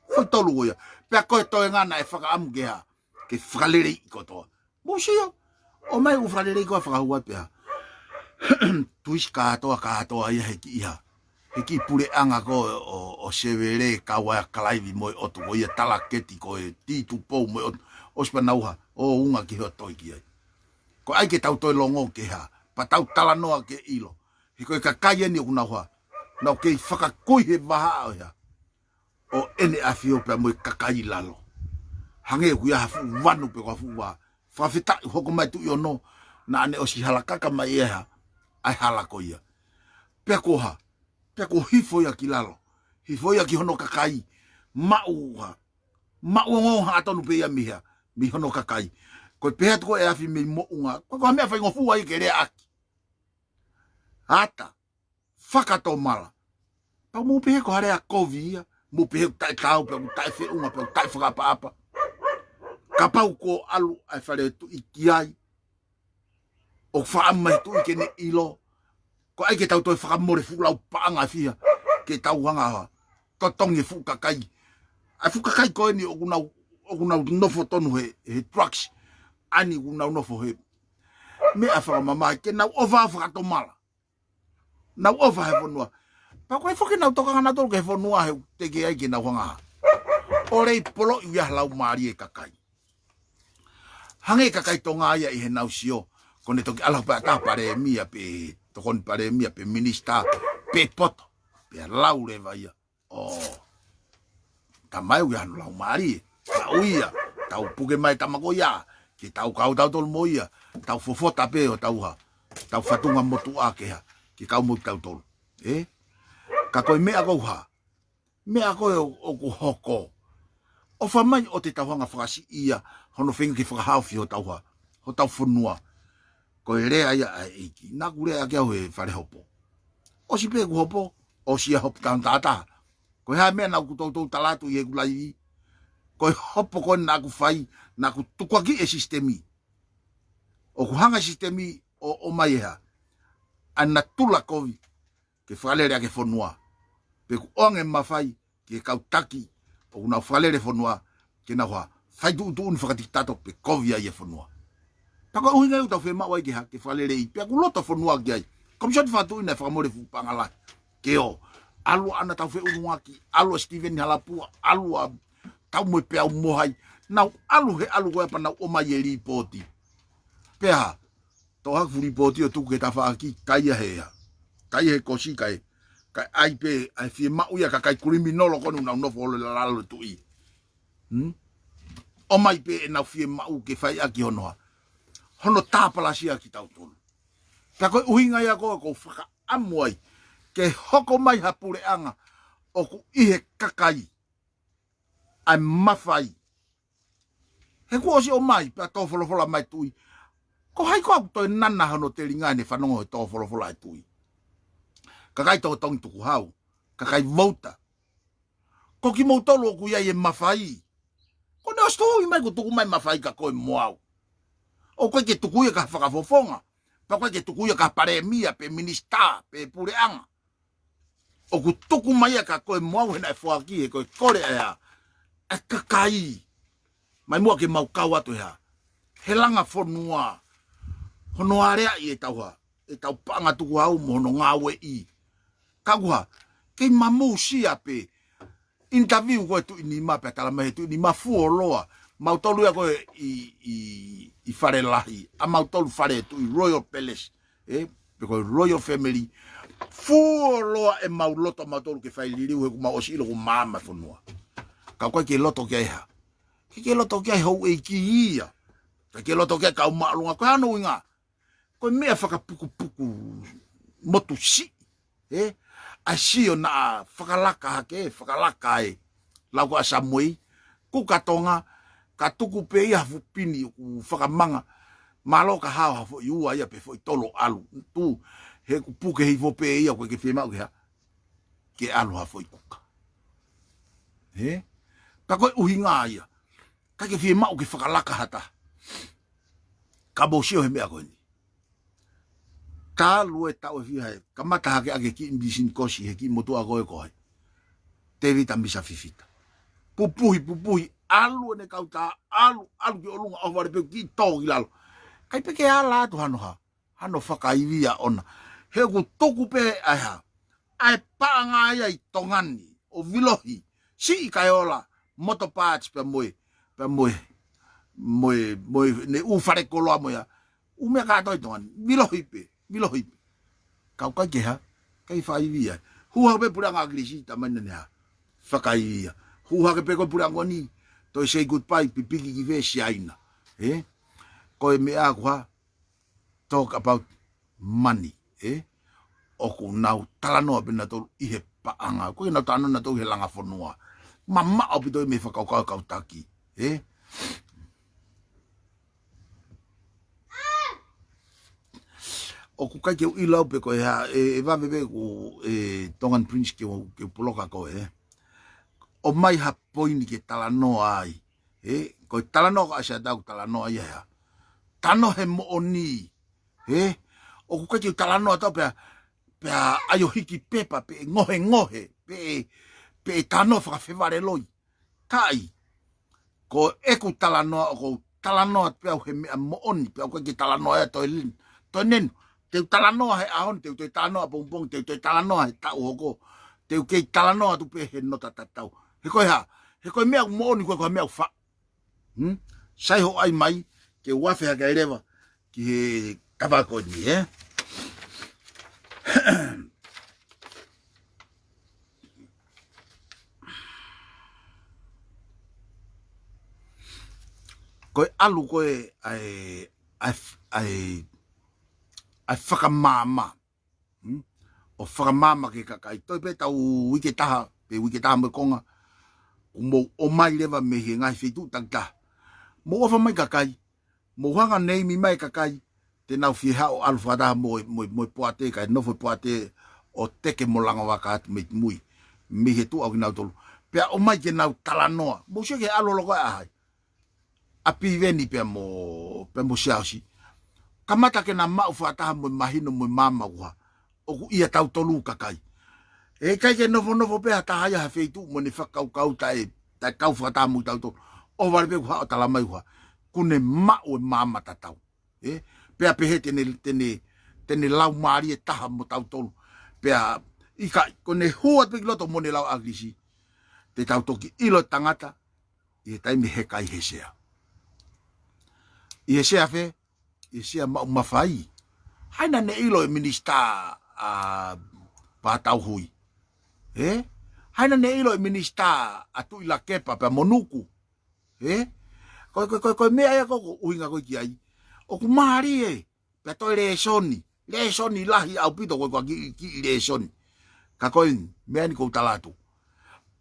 A: Foi tolu ia. Pe koe toe ngana e whakaamu geha ke whakalere i kotoa. Musio, o mai u whakalere i koa whakahua pia. Tuis katoa ia heki iha. Heki pure anga ko o severe kawa kalaivi moe otu ko ia talaketi ko e titu pou moe otu. Ospa nauha, o unga ki hoa toi ki ai. Ko ai ke tau toi longo ke ha. Pa tau tala noa ke ilo. Hiko e kakai eni o kunauha. Nau kei whakakui he maha o ia. O ene afio pe moe kakai lalo. Hange ku ia hafu wanu pe hafu wa. Whawhita hoko mai tu iono. Na ane o si halakaka mai eha. Ai halako ia. Pea koha. Pea ko hifo ia ki lalo. Hifo ia ki hono kakai. Mauha. Mauha atonu pe ia miha. Mi hono kakai. Ko pea tuko e afimeimo'unga. Ko hamea whai ngofua i ke rea aki. Hata. Whakato mala. Pau mu pehe ko harea kovi ia. Mu pehe tai tau pe mu tai whiunga pe mu tai whakapa. Ka pau ko alu ai whare tu i kiai. O whaamai tu i kene ilo. Ko ai ke tau toi whakamore fulau paanga fia. Ke tau hanga ha. Ko tongi fukakai. Ai fukakai ko eni o kunau nofo tonu he drugs. Ani kunau nofo he. Me a whakamamai ke nau ofa whakato mala. Nau ofa he whanua. Pa koe whoke nau toka ngana tolu ke he whanua he teke ai ke nau hanga ha. O rei polo i wiah lau maari e kakai. Hange kakai tonga ia i he nau sio. Kone toki alau pa ta pare mia pe tokon pare mia pe minista pe poto pe lau le vai ta mai u hanu lau mari ta uia tau puke mai tamako ia ke tau kau tau tol moia tau fofota pe o tau ha tau fatunga motu ake ha ke kau mo tau tol ka koe mea ko ha mea ko o ku hoko o fa mai o te tau hanga whakasi ia hono whengi ki whakahauwhi o tau ha ho tau whanua ko rea ia a eiki. Nā kurea kia hoe whare hopo. O si pēku hopo, o si a hopo tāng tātā. Ko hea mea nā ku tautou talatu i e kulai i. Ko hopo kone nā ku whai, nā ku tukwaki e sistemi. O ku hanga sistemi o mai ea. Ana tula kovi, ke whalerea ke whanua. Pēku onge mawhai, ke kautaki, o ku nā whalere whanua, ke nā hoa, whai tuun whakatitato pe kovi a i e whanua. Paka uhinga u tau whe maua i ke ha, ke whalere i. Pea ku loto whanua ki ai. Komisoni whatu ina whakamore whupanga lai. Ke o, alu ana tau whe unuaki, alu a Steven Halapua, alu a tau moe pea umohai. Nau alu he alu koe pa nau omai e ripoti. Pea, tau haku ripoti o tuku ke ta whaaki, kai a hea. Kai he kosi kai. Kai ai pe, ai whi mau ia ka kai kriminolo konu nau nofo ole lalo tu i. Omai pe e nau whi mau ke whai aki honoha. Hono tāpalasia ki tau tonu. Pea koe uhinga ia koe ko whaka amuai. Ke hoko mai hapure anga. O ku ihe kakai. Ai mawhai. He kua si o mai. Pea tō wholofola mai tui. Ko hai koe aku toi nana hono te ringai ne whanongo he tō wholofola ai tui. Kakai tō tongi tuku hau. Kakai vouta. Ko ki mau tolu o ku iai e mawhai. Ko ne ostu mai ko tuku mai mawhai ka koe moau. O koe ke tukuia ka whakafofonga. Pa koe ke tukuia ka paremia pe minista, pe pureanga. O ku tuku mai ka koe moau hena e whaki he koe kore ea. E kakai. Mai mua ke mau kau atu hea. He langa whanua. Hono area i e tauha. E tau panga tuku hau mo hono NGAUE i. Kakuha. Kei mamu sia pe. Interview koe tu ini ma pe tala mahe tu ini ma fuoloa. Mau tolu ya koe i whare LAHI. A mau tolu whare tu i Royal Palace. Peko Royal Family. Fuoloa e mau loto mau tolu ke whai liriu he ku mau osi ilo ku mama whanua. Kau koe ke loto kia iha. Ke loto kia hau e ki ia. Ke loto kia kau maalunga. Koe anu inga. Koe mea whakapuku motu si. Ai sio na whakalaka hake. Whakalaka e. Lau ko asamui. Ku katonga. ka tuku pe ia fu pini ku whakamanga malo ka hao hafo i ua ia pe fo i tolo alu tu he ku puke hi fo pe ia koe ke whimau ke ha ke alu hafo i kuka he ka koe uhinga ia ka ke whimau ke whakalaka hata ka bosio he mea koe ni ta lue tau e whiha ka mata hake ake ki imbisin kosi he ki motua koe koe te vita misa fifita pupuhi alu ne kauta alu ki olunga o wale pe ki togi lalo kai peke ala tu hano whakaivia ona he ku toku pe aiha ai paanga ia i tongani o vilohi si kai ola moto parts pe moe ne u fare koloa moia u me ka toi tongani vilohi pe kau kai ke ha kai whaivia hua pe puranga agrisi tamane ne ha whakaivia hua ke pe ko puranga ni to say goodbye pipiki ki ve siaina ko me agua talk about money o ku nau talano bina to i he paanga ko na tano na to he langa fonua mama o pito me whakau taki o ku kai ke i lau pe ko ha va bebe ku tongan prince ke poloka ko o mai ha poini ke talano ai ko talano ka sa dau talano ai ya tano he mo oni o ku ka talano ata pe ayo hiki pepa pe ngohe pe tano fa fevare loi tai ko eku talano pe he mo oni pe ko ke talano ai to nen te talano he aon te talano pompong te talano he ta hoko te ke talano tu pe he nota tatau he ko mea mo ni ko mea fa sai ho ai mai ke wafe ga eleva ki kava ko ni ko alu ko ai whakamama o whakamama ke kakai toi pe tau wike taha mo konga o mai lewa me he ngai fitu tangta mo ofa mai kakai mo hanga nei mi mai kakai te nau fiha o alfa da mo poate kai no foi poate o teke mo langa waka me mui me he tu au nau tolu pe o mai ke nau talanoa mo se ke alo logo ai api veni pe mo siasi kamata ke na mau fata mo mahino mo mama wa o ku ia tau tolu kakai kai ke novo pe ata haya ha feitu mo ni whakau ta kau fata mu tau to o wale pe ha tala mai wa kune ma o mama tatau pe a pe he tene lau mari e taha mo tau tolu pe a ika kone hua pe loto mo ne lau agrisi te tau toki ilo tangata i tai me he kai hesea i hesea fe i sea mafai haina ne ilo e minista pa tau hui haina ne ilo minista atu ila kepa pa monuku ko me ai ko uinga ko ki ai o ku mari pe to le soni lahi au pito ko ki le soni ka ko me ani ko talatu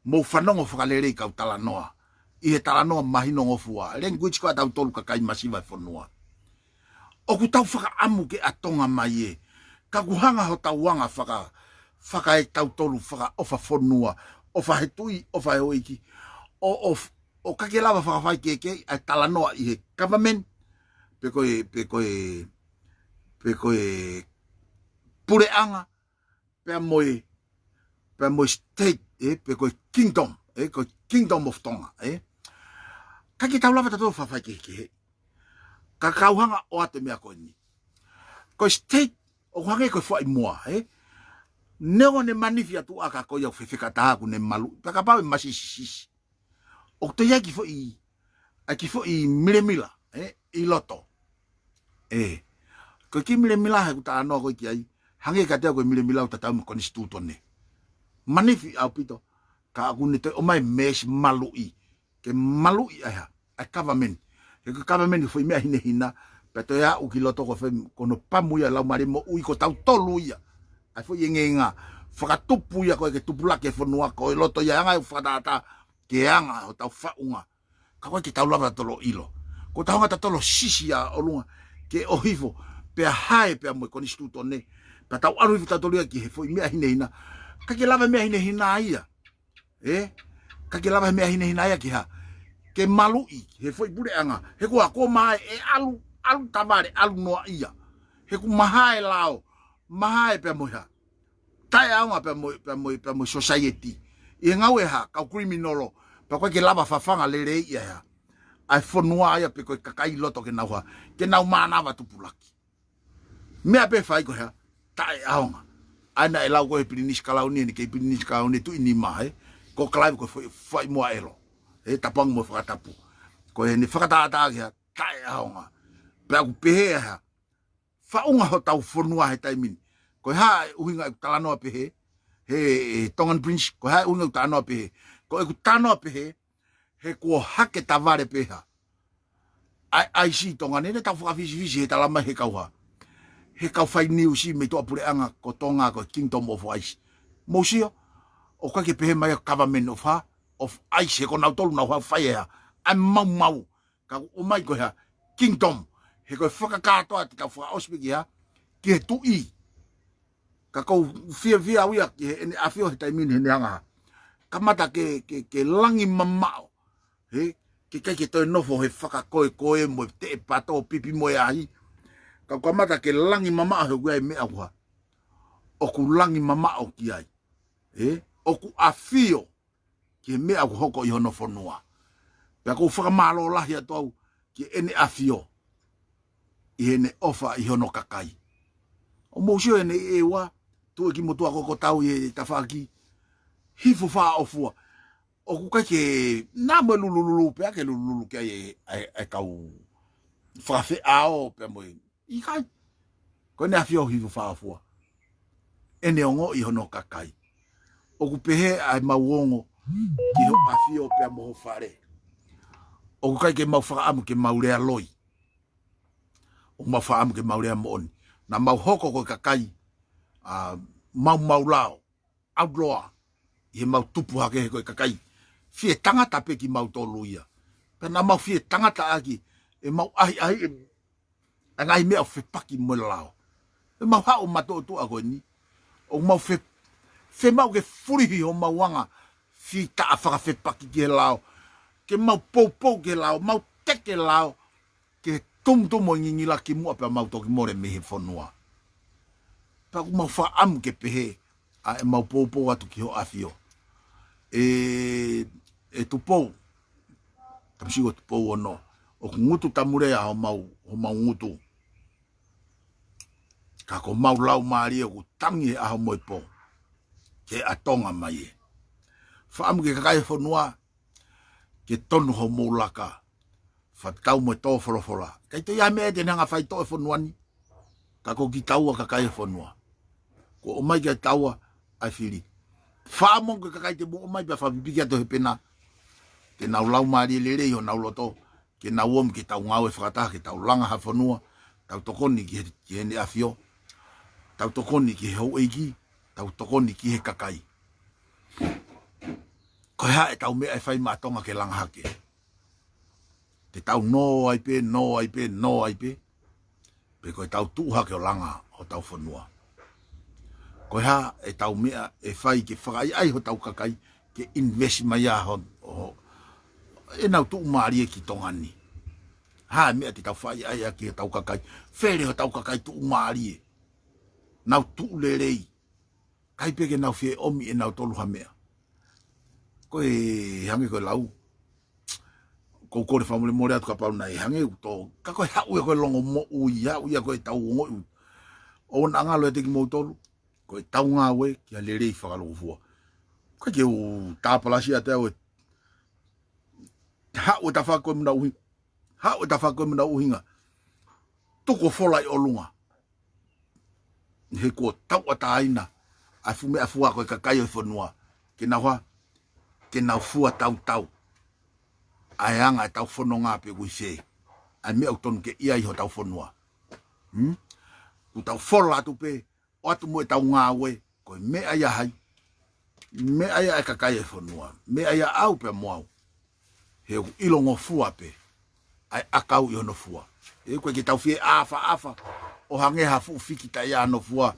A: mo fanongo fakalere ka talanoa i he talanoa mahino ngofua language ko tau tolu ka kai masiva fonua o ku tau faka amu ke atonga mai ka kuhanga ho tauanga faka e tau tolu faka ofa fonua ofa hetui ofa hoiki o kake lava faka fai ke a talanoa i he government pe koe pureanga pe moe state pe koe kingdom ko kingdom of Tonga kake tau lava tatu faka fai ke ka kauhanga o ate mea koe ni ko state o hange ko fai moa neo ne manifia tu aka ko ya fefeka ta ku ne malu ka pa masisi o to ya ki fo i milemila i loto ko ki milemila ha ku ta no ko ki ai hange ka te ko milemila ta ta ko instituto ne manifi au pito ka ku ne te o mai mes malu i ke malu i a government ke government fo me hina peto ya u ki loto ko fe kono pamu ya la mari mo u ko tau tolu ya ai fo yenga whakatupu ia koe ke tupula ke whanua koe loto ia anga whatata ke anga o tau whaunga ka wa ki tau lava tolo ilo ko taonga ta tolo sisi ya olunga ke ohifo pe hae pe mo koni stu tone pa tau aru ta tolo ki he foi mea hine hina ka ke lava mea hine hina ia ka ke lava mea hine hina ia ki ha ke malui he foi bure anga he ko mai alu tavare alu noa ia he ku mahai lao mahai pe mo ha tai anga pe mo society e ngawe ha ka criminalo pa ko ke lava fafanga lere ia ha ai fonua ia pe ko kakai loto ke nau mana va tupulaki me pe fai ko ha tai anga ana e lau ko e pinish kalau ni ke pinish kalau ni tu ini mai ko klai ko foi mo elo e tapang mo FAKATAPU ko e ni FAKATATA ke tai anga pe ku pe ha faunga ho tau fonua he tai min ko ha uhinga talano pe he tongan prince ko ha uhinga talano pe ko e ku tano pe he ko hake tavare peha ai si tonga ne ta fa visi he tala mai he kau fai new si me to apure anga ko tonga ko kingdom of ice mosio o ka ke pehe mai government of ice ko na tolu na fa ya am mau ka o mai ko ha kingdom he ko whakakato ati ka wha ospiki ha ki he tui ka kou fia uia ki he ene awhio he taimini he neanga ka mata ke langi mamao ke kai toi nofo he whakakoe mo te e pato pipi mo e ahi ka mata ke langi mamao he guai mea kua o ku langi mamao ki ai o ku awhio ki mea ku hoko i hono whanua pia kou whakamalo lahi atu ki ene awhio i ene ofa i hono kakai o mousio ene ewa tu ki motua koko tau i tawhaki hifu wha ofua o ku kai ke nā mo lululu pia ke lululu ke ai kau whawhi ao pia mo i kai ko ne awhio hifu wha ofua ene ongo i hono kakai o ku pehe ai mauongo ki ho awhio pia mo ho whare o ku kai ke mau whakaamu ke maurea loi o mau whaamu ke maurea mooni na mau hoko ko kakai mau lao outlaw i mau tupu hake ko kakai fie tangata pe ki mau tolu ia pena mau fie tangata aki e mau ahi ngai mea fe paki mo lao e mau hao mato tu ako ni o mau fe mau ke furi o mau wanga fi ta afaka fe paki ke lao ke mau popo ke lao mau teke lao ke tum mo ngingila ki mo pe mau to ki more me he fonua pa mo fa am ke pehe a mau popo atu ki ho afio e tu po tamsigo tu po no o ngutu tamure a ho mau ngutu ka ko mau lau mari o tangi a ho moi po ke atonga mai fa am ke kai fonua ke tonu ho moulaka fa tau mo to folofola kai to ya me de nga FAITO'O fonua ni ka ko ki tau ka kai fonua ko o mai ke tau a fili fa mo ke kai te mo mai ba fa bibi to pena ke na lau mari lere yo na loto ke na wom ke tau ngawe frata ke tau langa ha fonua tau tokoni ki ni afio tau tokoni ki ho egi tau tokoni ki he kakai ko ha e tau me ai fai matonga ke langa hake te tau no ai pe pe ko tau tu ha ke langa o tau fonua ko ha e tau me e fai ke fai ai ho tau kakai ke invest mai a ho e na tu mari ki tongani ha me te tau fai ai ki tau kakai fere ho tau kakai tu mari na tu lerei kai pe ke na fie omi e na tolu ha mea ko e hange ko lau ko le famole mo atu ka pa na e hange to ka ko ha u ko longo mo u ya ko tau ngo o na ngalo te ki mo tolu ko tau nga we ki lerei fa lo fu ko ke u ta palasia te o ha o ta fa ko mna u ha o ta fa ko mna u hinga to ko fola i olunga he ko tau ata aina afume afua ko kakai o fonua ke na wa ke na fua tau ayanga tau fononga pe ku se a me auton ke ia i ho tau fonua ku tau fola tu pe o atu mo tau ngawe ko me aya kakai o fonua me aya au pe mo he ilongo fua pe ai akau i ono fua e koe ke tau fie afa o hange hafu fiki ta ia no fua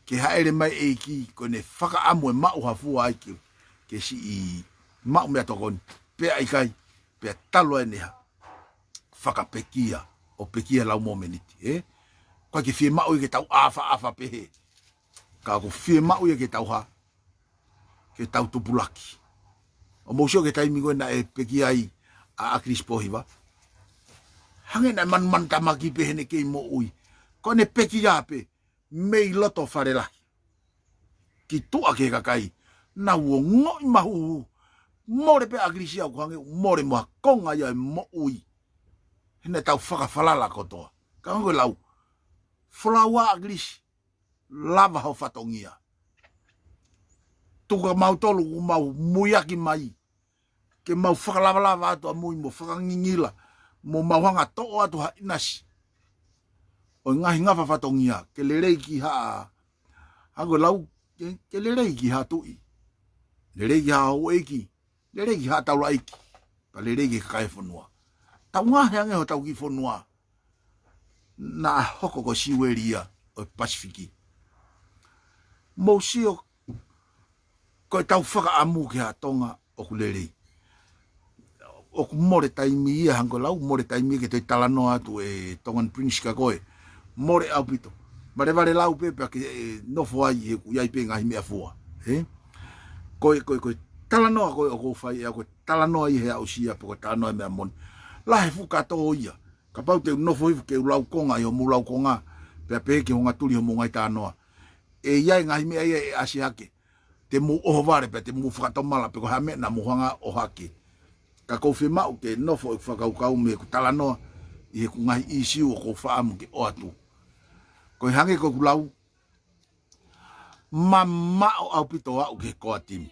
A: ke haere mai e ki kone whaka amu e mau hafua ai ke si i mau mea tokon pe ai kai pe talo e neha whaka pekia o pekia lau momeniti koe ke fie mau i ke tau afa pehe ka ko fie mau i ke tau ha ke tau tupulaki o mousio ke taimi koe na e pekia ai a akris pohiwa hange na man tamaki pehe ne kei mo ui kone pekia pe mei loto wharelahi. Ki tua ke kakai, na uo ngoi mahu, more pe agrisia ku hange, more moha konga ia e mo ui. Hene tau whakawhalala kotoa. Ka hange lau, whalaua agrisi, lava hau whatongia. Tuka mau tolu ku mau muiaki mai, ke mau whakalava atu a mui mo whakangingila, mo mauhanga to'o atu ha inasi. O ngahi ngafa whatongia, ke lerei ki haa, hango lau, ke lerei ki haa tui. Lerei ki haa ho eiki, lerei ki haa taula eiki, pa lerei ki kakai whanua. Tau ngahi ange ho tau ki whanua, na hoko ko siweria o Pasifiki. Mousio, koe tau whakaamu ki haa tonga o ku lerei. O ku more taimi ia hango lau, more taimi ke toi talanoa atu e Tongan Prince ka koe. More au pito. Vare lau pepe ke nofo ai he ku iai pe ngahi mea fua. Koe talanoa koe o kou whai ea koe talanoa i he au sia po koe talanoa mea moni. Lahe fuka toho ia. Ka pau te nofo hifu ke ulau konga i ho mu lau konga. Pea pe ke honga tuli ho mu ngai tanoa. E iai ngahi mea ia e Asiake. Te mu oho vare pe te mu whakatomala pe ko hame na mu hanga OHAKE. Ka kou whemau ke nofo i whakaukau me ku talanoa i he ku ngahi isiu o kou whaamu ke o atu. Koe hange koe kulau, mamao au pito au ke koa timi.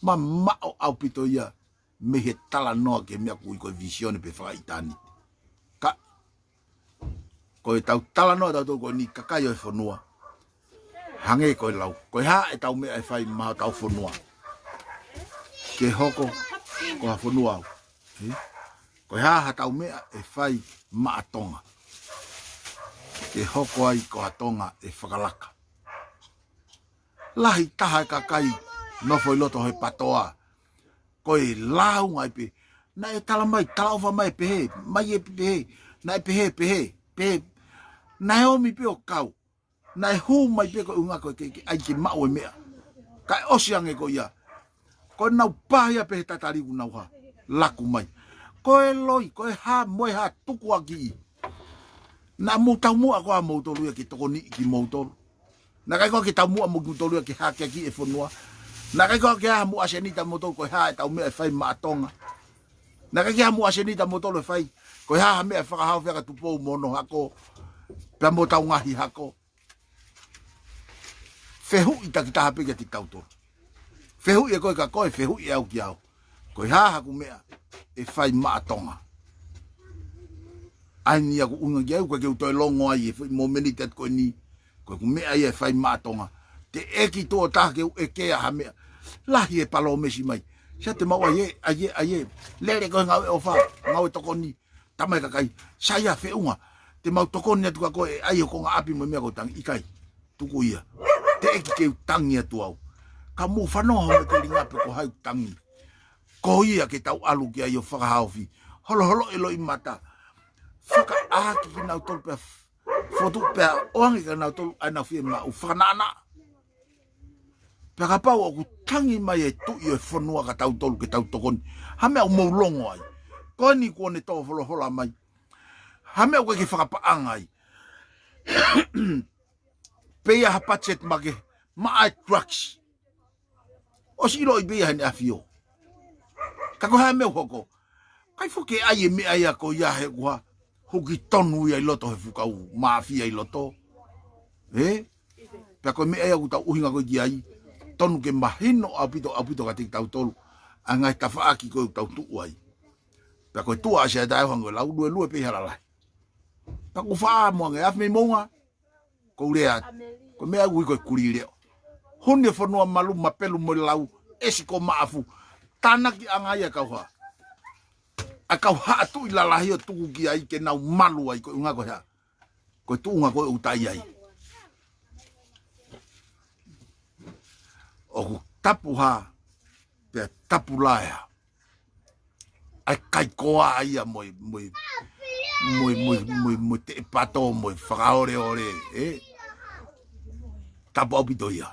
A: Mamao au pito ia me he tala noa ke mea kui koe visione pe whaka itani. Ka, koe tau tala noa tau tau koe ni kakai o e whanua. Hange koe lau, koe haa e tau mea e whai maha tau whanua. Ke hoko, koe whanua au. Koe haa tau mea e whai maa tonga. Ke hoko ai ko atonga e whakalaka. Lahi taha e kakai nofo i loto hoi patoa. Koe lau ngai pe. Na e tala mai, tala ofa mai pehe. Mai e pehe. Na e pehe. Na e omi pe o kau. Na e huu mai pe ko unga koe ke ai ke mau e mea. Ka e osiange ko ia. Koe nau pahia pehe tatariku nau ha. Laku mai. Koe loi, koe ha, moe ha, tuku aki. Na mo tau mua ko a mo tolu ki toko ni ki mo tolu. Na kai ko ki tau mua mo tolu ki ha ki e fonua. Na kai ko ki ha mo asenita mo tolu ko ha tau me e fai ma tonga. Na kai ki ha mo asenita mo tolu fai ko ha me e fa ha fa tu po mo no hako. Pe mo tau ngahi hako. Fehu ita ki ta pe ki tau tolu. Fehu e ko ka ko fehu e au ki au. Ko ha ku me e fai ma tonga. Ai aku unga gia ko ke utoi longo ai e mo menita ko ni ko me ai e fai matonga te eki to ta ke e ke a me lahi e palo mesi mai sa te mau ai lere ko ngau ofa ngau to ko ni tamai ka kai sa ia fe unga te mau to ko ni tu ko ai ko nga api mo me ko tang ikai tu ko ia te eki ke tangi tu au ka mo fa no ho te linga pe ko hai tangi ko ia ke tau alu ki ai o fa haufi holo elo i mata Faka aki ki nau tolu pia fotu pia oangi ka nau tolu ai nau fie ma u whanana. Pia ka pau aku tangi mai e tu i e whanua ka tau tolu ke tau tokoni. Hame au maulongo ai. Koni kuone tō hola mai. Hame au ke whakapaanga ai. Pea ha pachet make ma ai drugs. O si iro i bea hene afio. Kako hame au hoko. Kai fuke ai e mea ia ko ia he kua. Hoki tonu ia i loto he fukau, mafia i loto. Pea koe mea ia kutau uhinga koe ki ai. Tonu ke mahino apito ka tiki tau tolu. A ngai tawhaaki koe tau tuu ai. Pea koe tua asia e tae hangoe lau lue pe haralai. Pea ko whaa mua ngai afimeimo'unga. Kou rea, koe mea ui koe kuri reo. Hone whanua malu mapelu mo lau, esi ko maafu. Tanaki angai a kauha. Akau hatu ila lahi o tuku ki ai ke nau malu ai ko unga ko ha. Ko tu unga ko utai ai. O tapu ha pe tapu laia. Ai kai koa ai a moi te pato moi whakaore ore tapu au pito ia.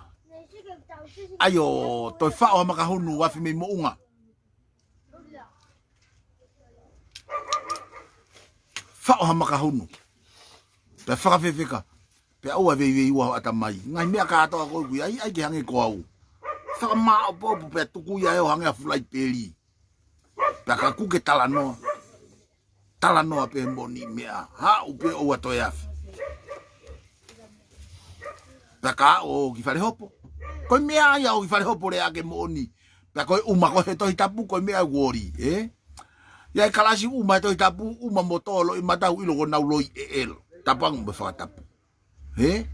A: Ai o toi whao makahunu afimeimo'unga. Whao makahunu. Pe whakawhewheka. Pe au a vei ua ata mai. Ngai mea kātoa koe kui ai ke hange ko au. Whakamao popu pe tuku ia eo hange a fulai peri. Pe ka kuke tala noa. Tala noa pe moni mea. Ha upe o atoe afi. Pe ka o ki whare hopo. Koe mea ia o ki whare hopo rea ke moni. Pe koe uma koe tohi tapu koe mea wori. Ia kalasi uma tohi tapu uma motolo i matau ilo ko nau loi el. Tapang me whakatapu. He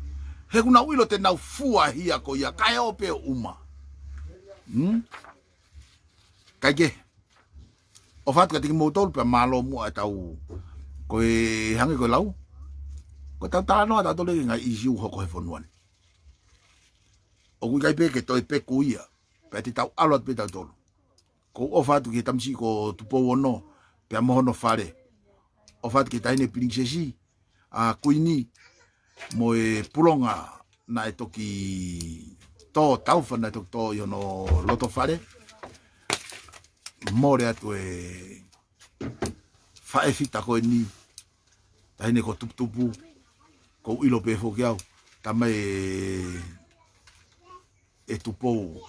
A: kuna ilo te nau fua hia ko ia. Kai o pe uma. Kai ke. O fatu ka tiki motolo pe malo mua e tau. Koe hange koe lau. Koe tau tala noa tau tole ngai isiu hoko he fonuane. O kui kai peke toi peku ia. Pe te tau aluat pe tau tolo. Ko o fatu ki tamsi ko tupo wono. Pe mohono fare. O fatu ki taine prinsesi. A kuini. Mo e pulonga na e toki to taufa na toki to yono loto fare. More atu e fae fita koe ni. Taine ko tupu. Ko ilo pe foki au. Tama e tupo.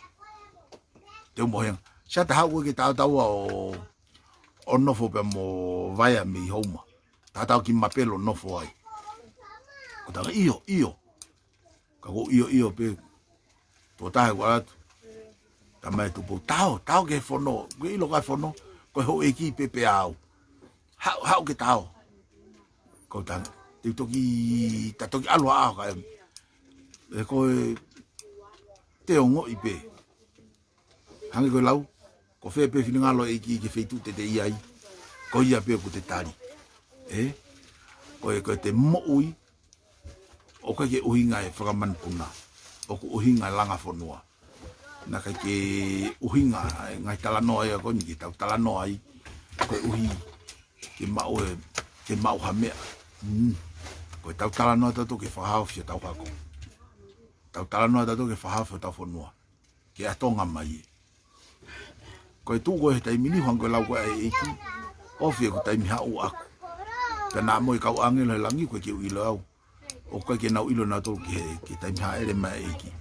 A: Te umohenga. Sia te hau ke tau o nofo pe mo vaia mi homa. Tau ki mapelo nofo ai. Ko tanga iyo. Ka ko iyo pe. To tahe kwa atu. Tama e tupo. Tau ke fono. Ko ilo kai fono. Ko ho eki pepe au. Hau ke tau. Ko tanga. Te toki alua au ka em. E ko te ongo i pe. Hangi koe lau. Ko whepe whingalo eki ke wheitu te iai. Ko ia pe ko te tari. Ko te mo'ui. O kai ke uhinga e whakamanpuna. O ku uhinga langa whanua. Na kai ke uhinga ngai talanoa e koni ki tau talanoa ai. Ko uhi ke mau hamea. Ko tau talanoa tatu ke whahau fia tau hako. Tau talanoa tatu ke whahau fia tau whanua. Ke atonga mai e. Ko tu ko he taimini hang ko lau ko ai eki. O fia ko taimi hau aku. Pena mo i kau angelo langi ko ke uilo au. O kai ke nau ilo na to ke taimi ha ere mai eki.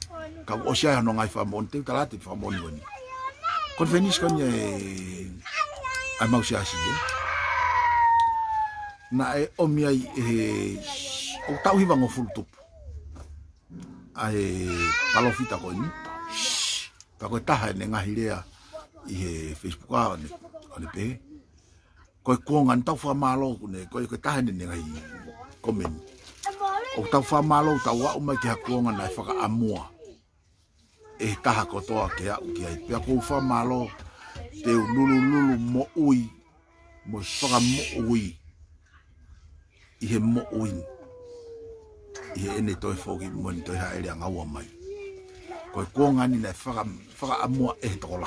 A: Kau o sia no ngai fa monte talate fa moni wani. Kon fenis kon ai mau sia si. Na e o mi ai o tau hi vango full top. Ai palofita ko ni. Pa ko taha ne ngahi rea i he Facebook a ne pe. Ko ngan tau fa malo ne ko taha ne ngai komen. O tau wha malo tau wa umai ki hakuonga nai whaka amua. E taha kotoa ke au ki ai. Pea kou wha malo te lulu mo ui. Mo whaka mo ui. I he mo ui. I he ene toi whoki moni toi haere a ngaua mai. Koe kuonga ni nai whaka amua e tola.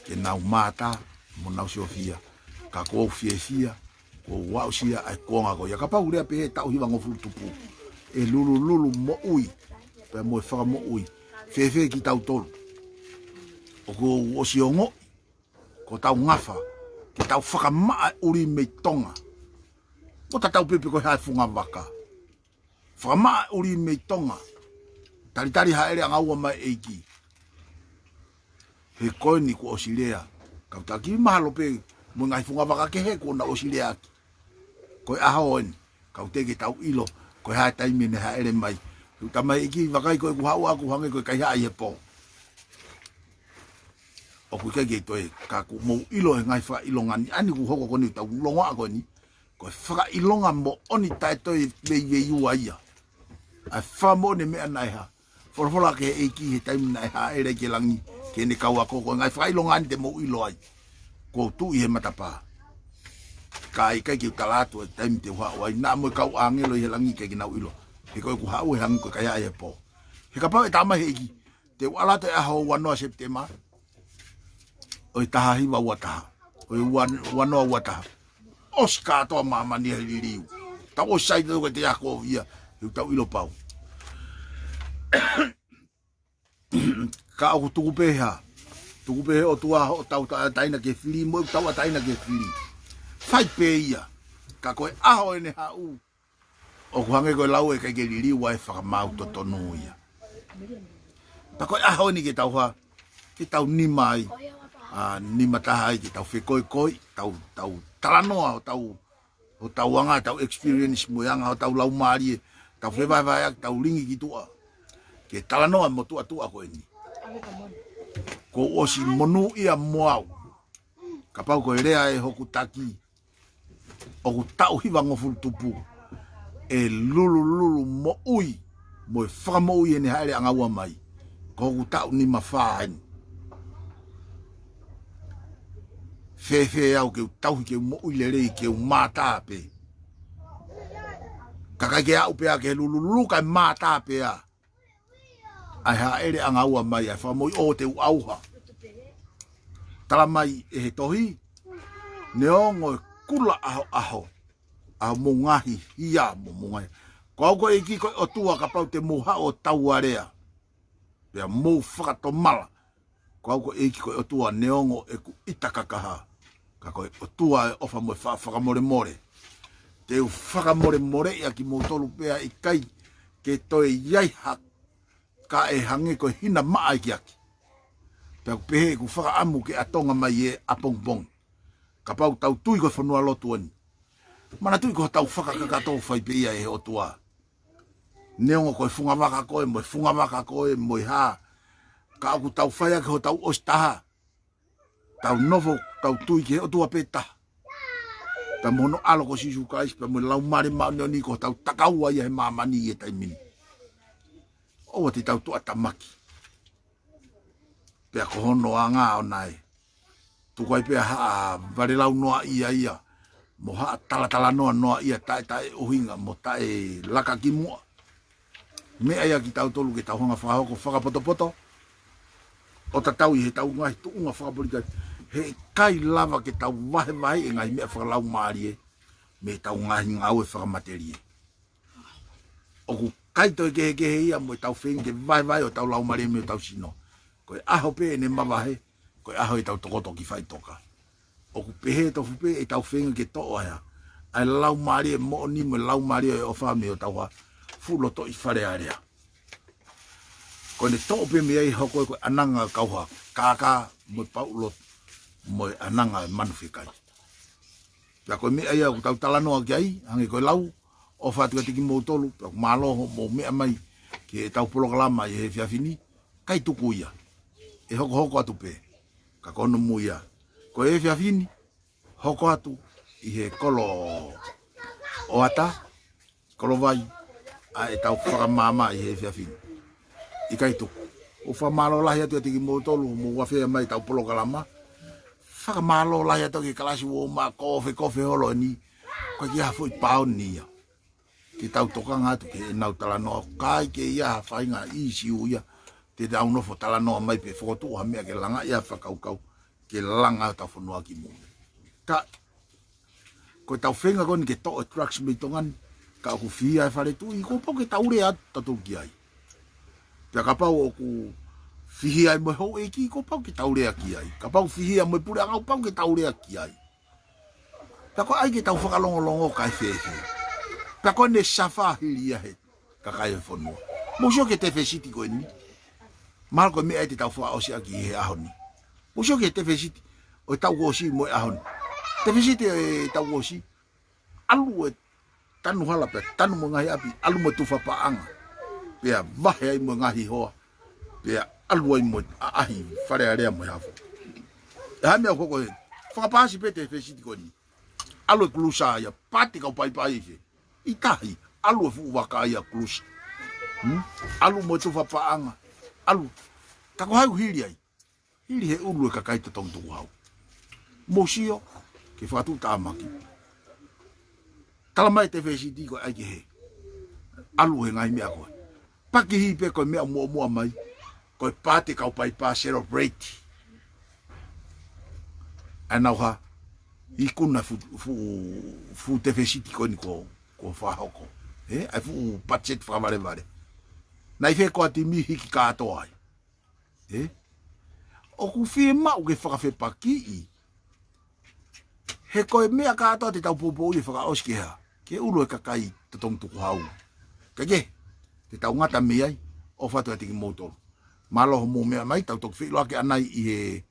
A: Ke nau mata mo nau siofia. Ka kou fia. Ko wau sia ai konga ko ya ka pau rea pe tau hiwa ngofulu tupu e lulu mo ui pe mo fa mo ui fefe ki tau tol o ko o siongo ko tau ngafa ki tau whakama uri me tonga ko tau pepe ko hai funga waka whakama uri me tonga tari haere anga ua mai eiki he koe ni ko osilea ka taki mahalo pe mo ngai funga waka ke he ko na osilea ko ahoen ka uteke tau ilo ko ha taimi ne ha ere mai ta mai ki vakai ko ku hau aku hange ko kai ha ie po o ku ke to ka ku mo ilo ngai fa ilo ngani ani ku hoko ko ni tau longa ko ni ko fa ilonga mo oni tai to be ye yu ia a fa mo ne me anai ha for ke e ki he taimi nai ha ere ke langi ke ne ka wa ko ngai fa ilonga ni te mo ilo ai ko tu I he matapa kai kai ki talatu time te wa na mo kau angelo he langi ke na uilo he ko ku ha u hang ko kai ai po he ka pa ta ma he ki te wala te a ho wano september o ta hi wa wata o wano wata Oscar to mama ni liu ta o sai do te a ko via u ta uilo pau ka o tu pe ha o tua o tau taina ke fili mo tau taina ke fili fai pe ia ka koe aho ene ha u o kuhange koe lau e kai ke liri wa e whakamau to tonu ia pa koe aho ni ke tau ha ke tau nima ai nima taha ai ke tau whekoi koi tau talanoa o tau anga tau experience mo anga o tau lau maari e tau whewai tau ringi ki tua ke talanoa mo tua koe ni ko osi monu ia moau ka pau ko rea e hoku taki o ku tau hiwa ngofu tupu e lulu mo ui mo e whakamo ui ene haere anga ua mai ko ku tau ni mawhaen au ke tau ke mo ui le rei ke mata pe kakai ke au pe a ke lulu ka mata pe a ai haere anga ua mai ai whamoi o te auha tala mai e he tohi neongo kula aho mo ngahi ia mo ngai ko e ki ko o tua ka pau te moha o tauarea pe mo whakato mala ko e ki ko o tua neongo e ku itakakaha ka ko o tua e ofa mo whakamore more te whakamore ia ki mo tolu pea I kai ke toi iai hak ka e hange ko hina maa ki aki pe pehe ku whaka amu ke atonga mai e apongpong ka pau tau tui ko whanua lotu ani mana tui ko tau whaka kakato whai pe ia e o tua neongo ko funga waka koe mo ha ka aku tau whaya ke ho tau ostaha tau novo tau tui ke o tua pe taha pe mono alo ko sisu kais pe mo lau mare ma ni ko tau takaua ia he mamani e taimini o te tau tu atamaki pe ko hono anga o nai tu kai pe ha vale lau noa ia mo ha tala noa ia tai ohinga mo tai laka ki mo me ai ki tau tolu ki tau hanga whaho ko whakapoto o tau I he tau ngai tu unga whakapolika he kai lava ki tau wahe e ngai mea whakalau maari e me tau ngahi ngau e whakamaterie o ku kai toi ke ia mo tau whengi ke vai o tau lau maari me o tau sino ko aho pe ne mawahe ko aho I tau tokoto ki FAITO'O o ku pehe to fupe e tau whengi ke to oia ai lau maari e mo ni mo lau maari e o whame o tau ha fulo to I whare area ko ne to pe me ai hoko ko ananga kauha kaka mo paulo mo ananga manufikai ya ko me ai ko tau talano ki ai hangi ko lau o fatu tiki mo tolu malo mo me mai ke tau programa e fiafini kai tuku ia e hoko atu pe ka kono muia ko e fiafini hoko atu I he kolo o ata kolo vai a e tau whakamama I he fiafini I kai tuku o whamalo lahi atu tiki mo tolu mo wafea mai tau programa whakamalo lahi atu ki kalasi wo ma kofe holo ni ko ki hafu I pao ni ia ki tau tokanga atu ke nau talanoa kai ke ia whainga isi uia te tau nofo talanoa mai pe whokotu ha mea ke langa ia whakaukau ke langa tau whanua ki mo ka ko tau whenga koni ke to trucks me tongan ka ku fia e whare tu I ko pau ke tau rea tatu ki ai pia ka pau o ku fihi ai mo ho e ki ko pau ke tau rea ki ai ka pau fihi ai mo pura ngau pau ke tau rea ki ai pia ko ai ke tau whakalongolongo kai whehe pia ko ne safa hili he ka kai whanua mo ke te whesiti ko ni mal ko me ai te tau wha osi aki he ahoni mo ke te whesiti o tau osi mo ahoni te whesiti e tau osi alu e tanu hala pe tanu mo ngai api alu mo tu whapaanga pia vahe ai mo ngahi hoa pia alu ai mo ahi whare area mo hafu e ha mea koko he whakapasi pe te whesiti ko ni alu e kulusa ia pati kau pai he I tahi alu e fu waka ia kulusa alu mo tu whapaanga alu tako hau hiri ai hiri he ulu e kakai te tong tuku hau Mosio, ke whatu tāmaki. Tala mai te whesiti ko aike he. Alu he ngai mea koe. Paki hi pe koe mea mua mai. Koe pāte kau pai pā celebrate. Anau ha. I kuna fu te whesiti koe ni ko whahoko. Ai fu budget whamarevare. Nai whe koa ti mihi ki kātoa ai. O ku whie mau ke whakawhe paki i. He koe mea kātoa te tau popo ui whakaoski hea. Ke uru e kakai te tong tuku hau. Kage, te tau ngata mea ai, o whatu e tiki motoro. Maloho mō mea mai, tau toku whiloa ke anai i he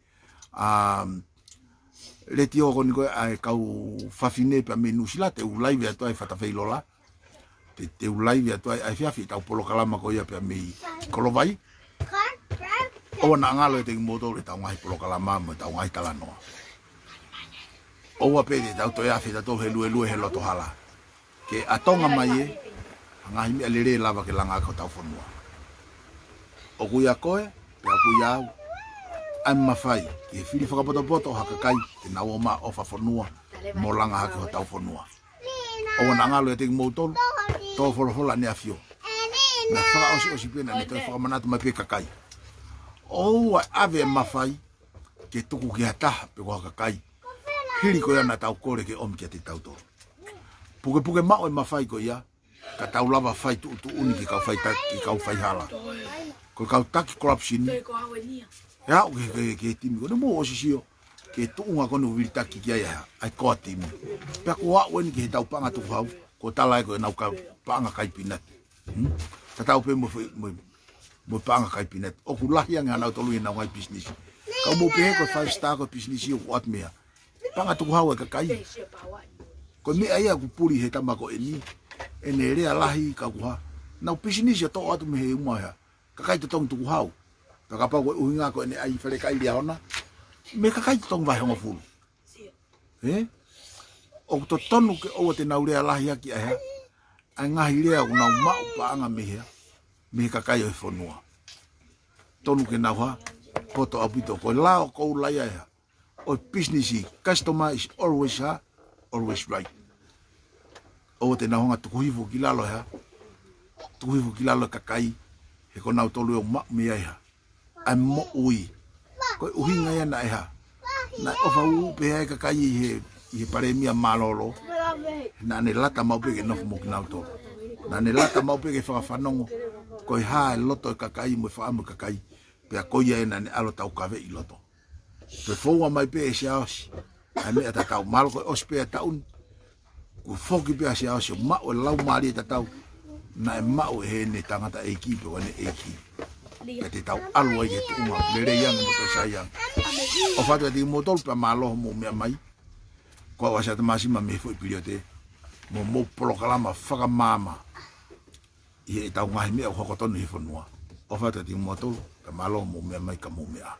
A: leti o koni koe ai kau whawhine pa me nusila, te ulaiwe atua e whatawheilola. Te ulaiwe atua e whiawhi, tau polo kalama koe ia pa me kolovai. O na ngalo e tiki motoro e tau ngahi polo kalama mo, tau ngahi talanoa. Oua pede tau toi awhi tatou he lue he loto hala. Ke atonga mai e, ngahi mea lere lava ke langa ako tau whanua. O kuia koe, pea kuia au, ai mawhai, ke whiri whakapoto hakakai, te nau o maa ofa whanua, mo langa hake ho tau whanua. Oua na ngalo e teki moutolu, tō wholohola ne awhio. Na whaka osi pena, ne toi whakamanatu mai pe kakai. Oua ave mawhai, ke tuku ki hataha pe ko hakakai. Hiri ko ia na tau kore ke omi kia te tau toro. Puke mao e mawhai ko ia, ka tau lava whai tu uni ki kau whai hala. Ko kau taki corruption ni. Ea o ke timi ko, ne mo osi sio, ke tuunga kono wiri taki kia ia, ai koa timi. Pea ko wao eni ke he tau panga tuku hau, ko tala e ko e nau ka panga kaipinat. Ta tau pe mo panga kaipinat. O ku lahi anga nau tolu e nau ngai business. Kau mo pehe ko 5 star ko business o kuat mea. Panga tuku hau e kakai. Ko mea ia ku puri he tamako e ni. E ne rea lahi ka kuha. Nau business ya to atu me he umaiha. Kakai te tong tuku hau. Kakapa ko uhinga ko e ne ai whare kai lia hona. Me kakai te tong vai honga fulu. O to tonu ke oa te nau rea lahi aki ahe. Ai ngahi rea ku nau mau paanga mehea. Me kakai o e whanua. Tonu ke nau ha. Poto apito ko lao kou lai ahe. O business customer is always right. O te nahonga tukuhifu ki lalo hea. Tukuhifu ki lalo kakai. He ko nau tolu e mak mea eha. Ai mo ui. Ko uhinga ia na eha. Na ofa upe hea kakai i he pare mia malolo. Na ne lata maupeke nofu mo ki nau tolu. Na ne lata maupeke Fanongo. Ko i haa e loto e kakai mo e whaamu kakai. Pea koia e na ne alo tau kawe i loto. Pe foua mai pe e siaosi. Ai mea tatau malo koe ospea taun. Ku foki pe a siaosi o mao e lau maari e tatau. Na e mao e he ne tangata e kipe wane e kipe. Pe te tau alu ai e tuunga. Lere ianga mo toi sayang. O fatu e ti motolu pe maloho mo mea mai. Kua o Asiata Masima me fo i pirio te. Mo polokalama whakamama. I e tau ngahi mea o hokotonu i whanua. O fatu e ti motolu pe maloho mo mea mai ka mo mea.